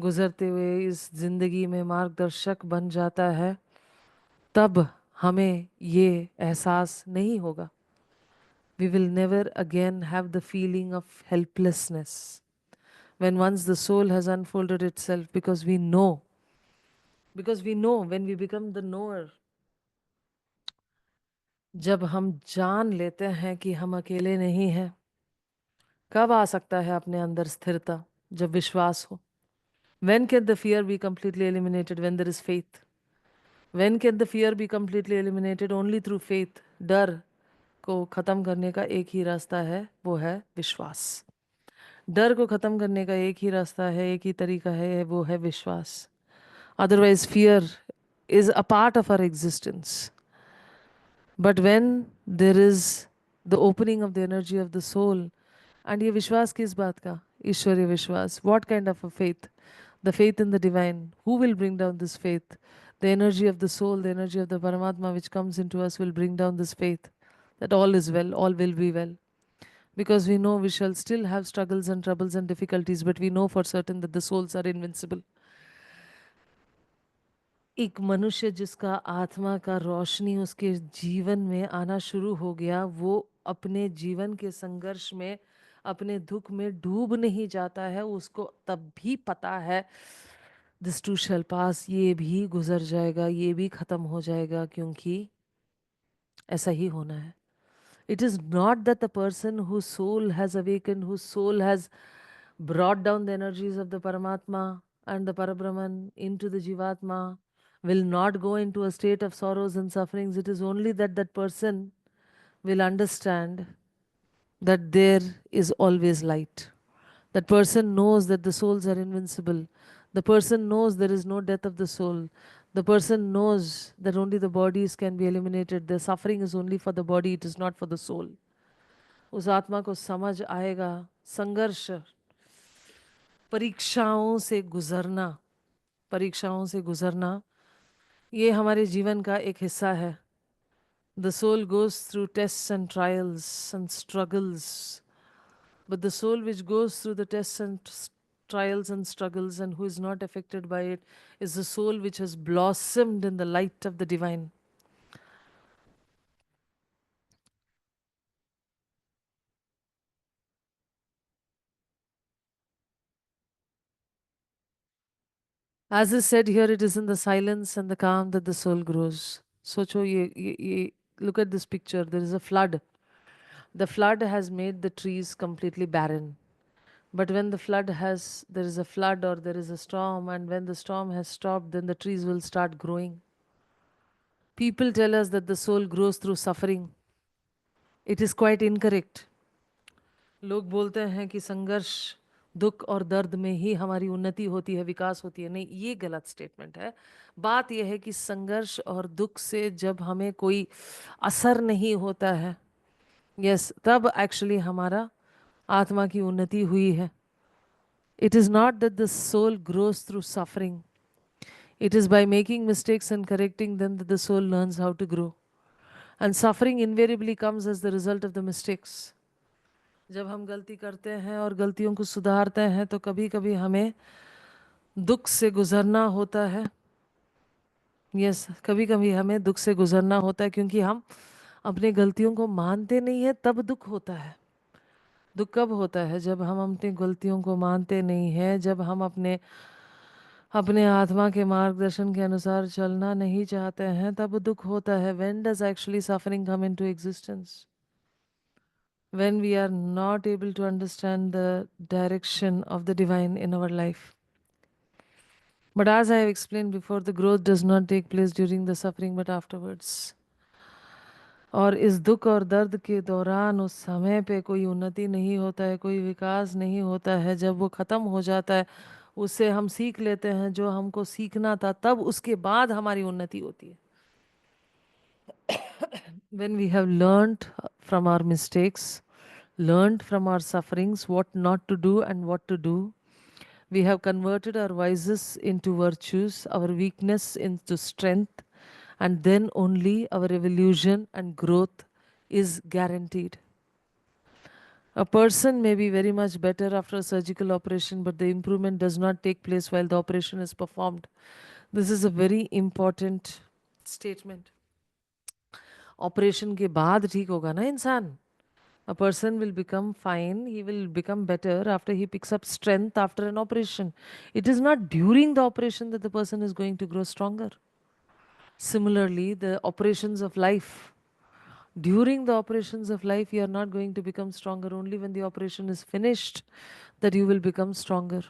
गुजरते हुए इस जिंदगी में मार्गदर्शक बन जाता है, तब हमें ये एहसास नहीं होगा. We will never again have the feeling of helplessness. when once the soul has unfolded itself, because we know when we become the knower, जब हम जान लेते हैं कि हम अकेले नहीं हैं, कब आ सकता है अपने अंदर स्थिरता? जब विश्वास हो. When can the fear be completely eliminated? When there is faith. When can the fear be completely eliminated? Only through faith. डर को खत्म करने का एक ही रास्ता है, वो है विश्वास. डर को खत्म करने का एक ही रास्ता है, एक ही तरीका है, वो है विश्वास. Otherwise, fear is a part of our existence. But when there is the opening of the energy of the soul, and ये विश्वास किस बात का? ईश्वरीय विश्वास. What kind of a faith? The faith in the divine. Who will bring down this faith? The energy of the soul, the energy of the Paramatma which comes into us will bring down this faith that all is well, all will be well. Because we know we shall still have struggles and troubles and difficulties, but we know for certain that the souls are invincible. एक मनुष्य जिसका आत्मा का रोशनी उसके जीवन में आना शुरू हो गया, वो अपने जीवन के संघर्ष में, अपने दुख में डूब नहीं जाता है. उसको तब भी पता है दिस टू शैल पास, ये भी गुजर जाएगा, ये भी खत्म हो जाएगा, क्योंकि ऐसा ही होना है. It is not that the person whose soul has awakened, whose soul has brought down the energies of the Paramatma and the Parabrahman into the Jivatma will not go into a state of sorrows and sufferings. It is only that that person will understand that there is always light. That person knows that the souls are invincible. The person knows there is no death of the soul. The person knows that only the bodies can be eliminated. The suffering is only for the body, it is not for the soul. उस आत्मा को समझ आएगा. संघर्ष, परीक्षाओं से गुजरना, परीक्षाओं से गुजरना, ये हमारे जीवन का एक हिस्सा है. The soul goes through tests and trials and struggles, but the soul which goes through the tests and trials and struggles and who is not affected by it is the soul which has blossomed in the light of the divine. As is said here, it is in the silence and the calm that the soul grows. सोचो ये look at this picture. There is a flood. The flood has made the trees completely barren. But when there is a flood or there is a storm, and when the storm has stopped, then the trees will start growing. People tell us that the soul grows through suffering. It is quite incorrect. लोग बोलते हैं कि संघर्ष, दुख और दर्द में ही हमारी उन्नति होती है, विकास होती है. नहीं, ये गलत स्टेटमेंट है. बात यह है कि संघर्ष और दुख से जब हमें कोई असर नहीं होता है, यस, तब एक्चुअली हमारा आत्मा की उन्नति हुई है. It is not that the soul grows through suffering. It is by making mistakes and correcting them that the soul learns how to grow. And suffering invariably comes as the result of the mistakes. जब हम गलती करते हैं और गलतियों को सुधारते हैं तो कभी कभी हमें दुख से गुजरना होता है. यस, कभी कभी हमें दुख से गुजरना होता है क्योंकि हम अपनी गलतियों को मानते नहीं है, तब दुख होता है. दुख कब होता है? जब हम अपनी गलतियों को मानते नहीं हैं, जब हम अपने अपने आत्मा के मार्गदर्शन के अनुसार चलना नहीं चाहते हैं, तब दुख होता है. When does actually suffering come into existence? When we are not able to understand the direction of the divine in our life. But as I have explained before, the growth does not take place during the suffering but afterwards. और इस दुख और दर्द के दौरान उस समय पे कोई उन्नति नहीं होता है, कोई विकास नहीं होता है. जब वो ख़त्म हो जाता है, उससे हम सीख लेते हैं जो हमको सीखना था, तब उसके बाद हमारी उन्नति होती है. When we have learned from our mistakes, learned from our sufferings what not to do and what to do, we have converted our vices into virtues, our weakness into strength, and then only our evolution and growth is guaranteed. A person may be very much better after a surgical operation, but the improvement does not take place while the operation is performed. This is a very important statement. Operation के बाद ठीक होगा ना इंसान, A person will become fine, he will become better after he picks up strength after an operation. It is not during the operation that the person is going to grow stronger. Similarly, the operations of life. During the operations of life, you are not going to become stronger. Only when the operation is finished that you will become stronger.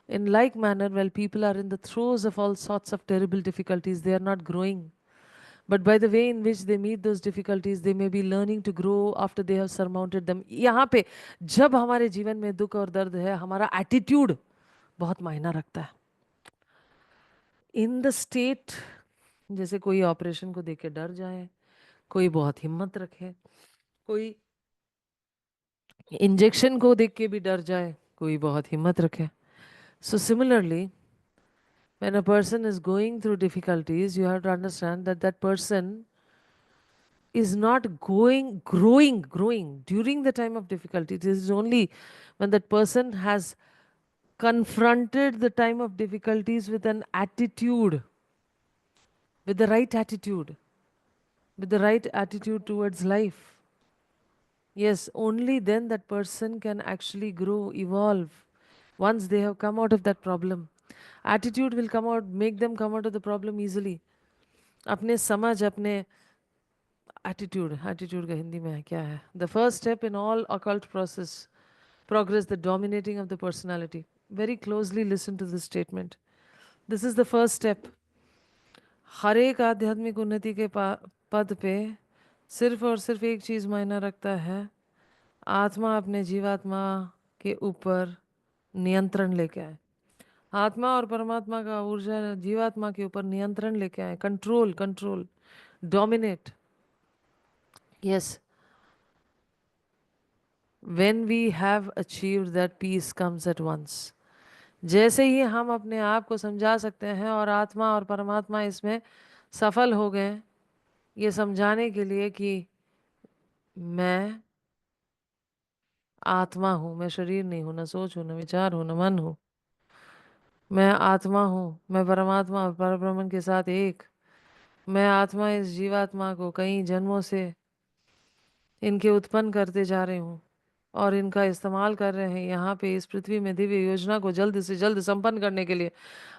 In like manner, while people are in the throes of all sorts of terrible difficulties, they are not growing. But by the way in which they meet those difficulties, they may be learning to grow after they have surmounted them. यहाँ पे जब हमारे जीवन में दुख और दर्द है, हमारा एटीट्यूड बहुत मायना रखता है. इन द स्टेट, जैसे कोई ऑपरेशन को देख के डर जाए, कोई बहुत हिम्मत रखे, कोई इंजेक्शन को देख के भी डर जाए, कोई बहुत हिम्मत रखे. So similarly, when a person is going through difficulties, you have to understand that that person is not growing during the time of difficulty. It is only when that person has confronted the time of difficulties with an attitude, with the right attitude, with the right attitude towards life. Yes, only then that person can actually grow, evolve. Once they have come out of that problem, attitude will come out, make them come out of the problem easily. अपने समझ, अपने attitude का हिंदी में क्या है? The first step in all occult process progress, the dominating of the personality. Very closely listen to this statement. This is the first step. हर एक आध्यात्मिक उन्नति के पद पे सिर्फ और सिर्फ एक चीज मायना रखता है, आत्मा अपने जीवात्मा के ऊपर नियंत्रण लेके आए. आत्मा और परमात्मा का ऊर्जा जीवात्मा के ऊपर नियंत्रण लेके आए. Control, dominate. Yes, when we have achieved that peace comes at once. जैसे ही हम अपने आप को समझा सकते हैं और आत्मा और परमात्मा इसमें सफल हो गए ये समझाने के लिए कि मैं आत्मा हूँ, मैं शरीर नहीं हूँ, ना सोच हूँ, ना विचार हूँ, ना मन हूँ. मैं आत्मा हूँ, मैं परमात्मा और परब्रह्मन के साथ एक. मैं आत्मा इस जीवात्मा को कई जन्मों से इनके उत्पन्न करते जा रही हूँ और इनका इस्तेमाल कर रहे हैं यहाँ पे इस पृथ्वी में दिव्य योजना को जल्द से जल्द संपन्न करने के लिए.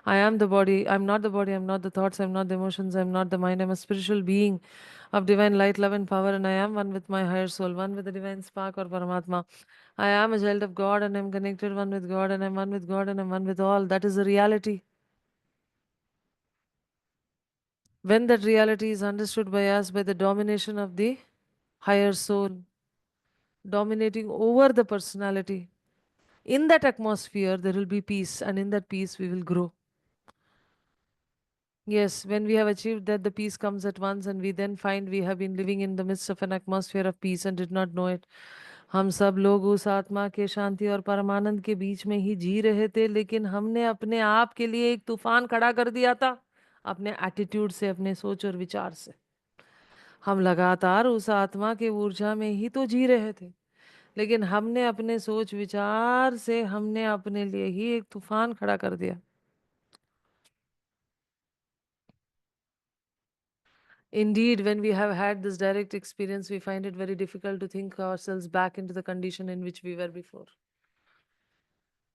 I am the body, I am not the body, I am not the thoughts, I am not the emotions, I am not the mind, I am a spiritual being of divine light, love and power, and I am one with my higher soul, one with the divine spark or Paramatma. I am a child of God and I am connected one with God and I am one with God and I am one with all. That is the reality. When that reality is understood by us by the domination of the higher soul, dominating over the personality, in that atmosphere there will be peace, and in that peace we will grow. Yes, when we have achieved that, the peace comes at once, and we then find we have been living in the midst of an atmosphere of peace and did not know it. हम सब लोग उस आत्मा के शांति और परमानंद के बीच में ही जी रहे थे, लेकिन हमने अपने आप के लिए एक तूफान खड़ा कर दिया था अपने एटीट्यूड से, अपने सोच और विचार से. हम लगातार उस आत्मा के ऊर्जा में ही तो जी रहे थे, लेकिन हमने अपने सोच विचार से हमने अपने लिए ही एक तूफान खड़ा कर दिया. Indeed, when we have had this direct experience, we find it very difficult to think ourselves back into the condition in which we were before.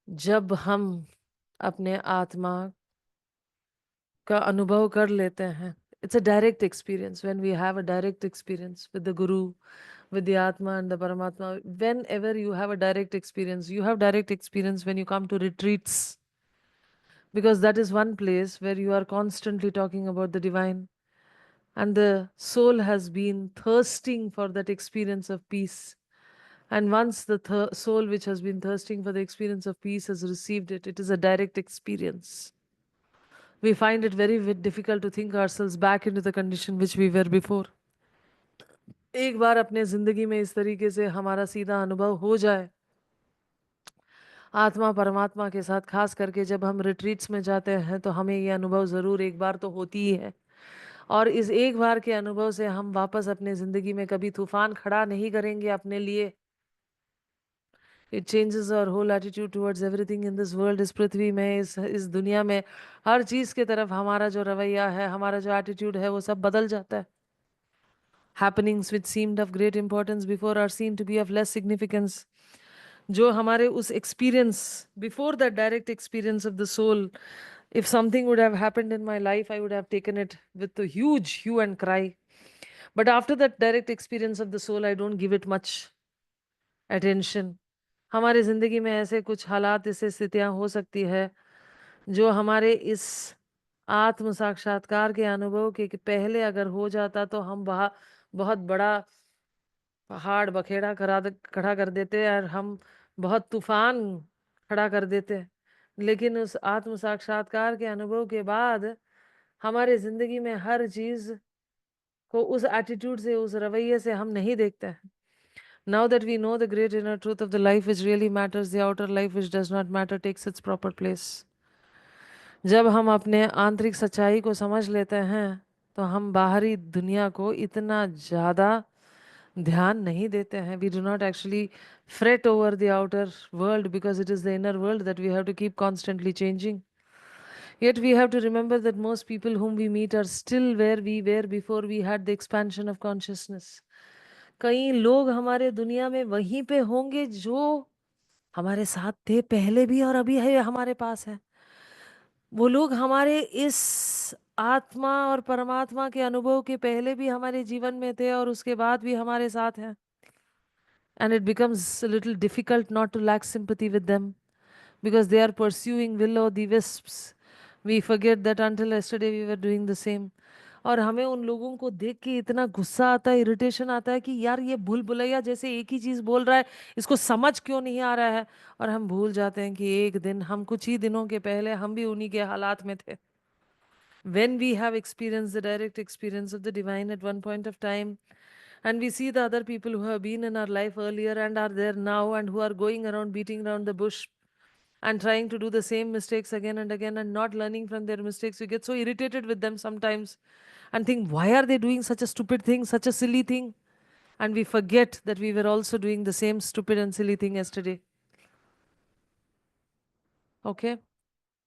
जब हम अपने आत्मा का अनुभव कर लेते हैं, it's a direct experience. When we have a direct experience with the Guru, with the Atma and the Paramatma, whenever you have a direct experience, you have direct experience when you come to retreats, because that is one place where you are constantly talking about the divine, and the soul has been thirsting for that experience of peace. And once the soul which has been thirsting for the experience of peace has received it, it is a direct experience. We find it very difficult to think ourselves back into the condition which we were before. एक बार अपने जिंदगी में इस तरीके से हमारा सीधा अनुभव हो जाए आत्मा परमात्मा के साथ, खास करके जब हम रिट्रीट्स में जाते हैं, तो हमें ये अनुभव ज़रूर एक बार तो होती ही है. और इस एक बार के अनुभव से हम वापस अपने ज़िंदगी में कभी तूफान खड़ा नहीं करेंगे अपने लिए. It changes our whole attitude towards everything in this world. इस पृथ्वी में, इस दुनिया में हर चीज़ के तरफ हमारा जो रवैया है, हमारा जो एटीट्यूड है, वो सब बदल जाता है. happenings which seemed of great importance before are seen to be of less significance. जो हमारे उस experience, before that direct experience of the soul, if something would have happened in my life, I would have taken it with a huge hue and cry. But after that direct experience of the soul, I don't give it much attention. हमारी जिंदगी में ऐसे कुछ हालात, ऐसे स्थितियां हो सकती है जो हमारे इस आत्म साक्षात्कार के अनुभव के पहले अगर हो जाता तो हम बहुत बड़ा पहाड़ बखेड़ा खड़ा कर देते और हम बहुत तूफान खड़ा कर देते। लेकिन उस आत्म साक्षात्कार के अनुभव के बाद हमारे जिंदगी में हर चीज को उस एटीट्यूड से, उस रवैये से हम नहीं देखते हैं। Now that we know the great inner truth of the life which really matters, the outer life which does not matter takes its proper place. जब हम अपने आंतरिक सच्चाई को समझ लेते हैं तो हम बाहरी दुनिया को इतना ज़्यादा ध्यान नहीं देते हैं. We do not actually fret over the outer world because it is the inner world that we have to keep constantly changing. Yet we have to remember that most people whom we meet are still where we were before we had the expansion of consciousness. कई लोग हमारे दुनिया में वहीं पे होंगे जो हमारे साथ थे पहले भी और अभी है हमारे पास है. वो लोग हमारे इस आत्मा और परमात्मा के अनुभव के पहले भी हमारे जीवन में थे और उसके बाद भी हमारे साथ हैं. And it becomes a little difficult not to lack sympathy with them because they are pursuing will o' the wisps. We forget that until yesterday we were doing the same. और हमें उन लोगों को देख के इतना गुस्सा आता है, इरिटेशन आता है कि यार ये भूल भुलैया जैसे एक ही चीज बोल रहा है, इसको समझ क्यों नहीं आ रहा है. और हम भूल जाते हैं कि एक दिन, हम कुछ ही दिनों के पहले हम भी उन्हीं के हालात में थे. When we have experienced the direct experience of the divine at one point of time, and we see the other people who have been in our life earlier and are there now and who are going around beating around the bush and trying to do the same mistakes again and again and not learning from their mistakes, we get so irritated with them sometimes and think, why are they doing such a stupid thing, such a silly thing? And we forget that we were also doing the same stupid and silly thing yesterday. Okay,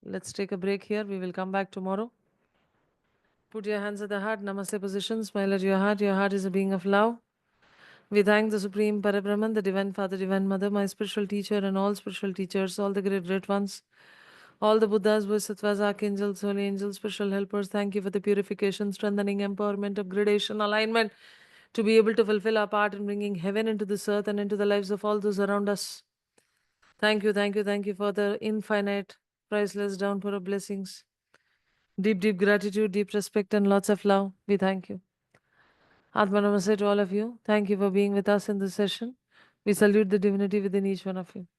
let's take a break here. We will come back tomorrow. Put your hands at the heart, namaste position, smile at your heart. Your heart is a being of love. We thank the Supreme Parabrahman, the Divine Father, Divine Mother, my spiritual teacher, and all spiritual teachers, all the great, great ones, all the Buddhas, Bodhisattvas, Archangels, Holy Angels, spiritual helpers. Thank you for the purification, strengthening, empowerment, upgradation, alignment to be able to fulfill our part in bringing heaven into this earth and into the lives of all those around us. Thank you, thank you, thank you for the infinite, priceless downpour of blessings. Deep, deep gratitude, deep respect, and lots of love. We thank you. Atma Namaste to all of you. Thank you for being with us in this session. We salute the divinity within each one of you.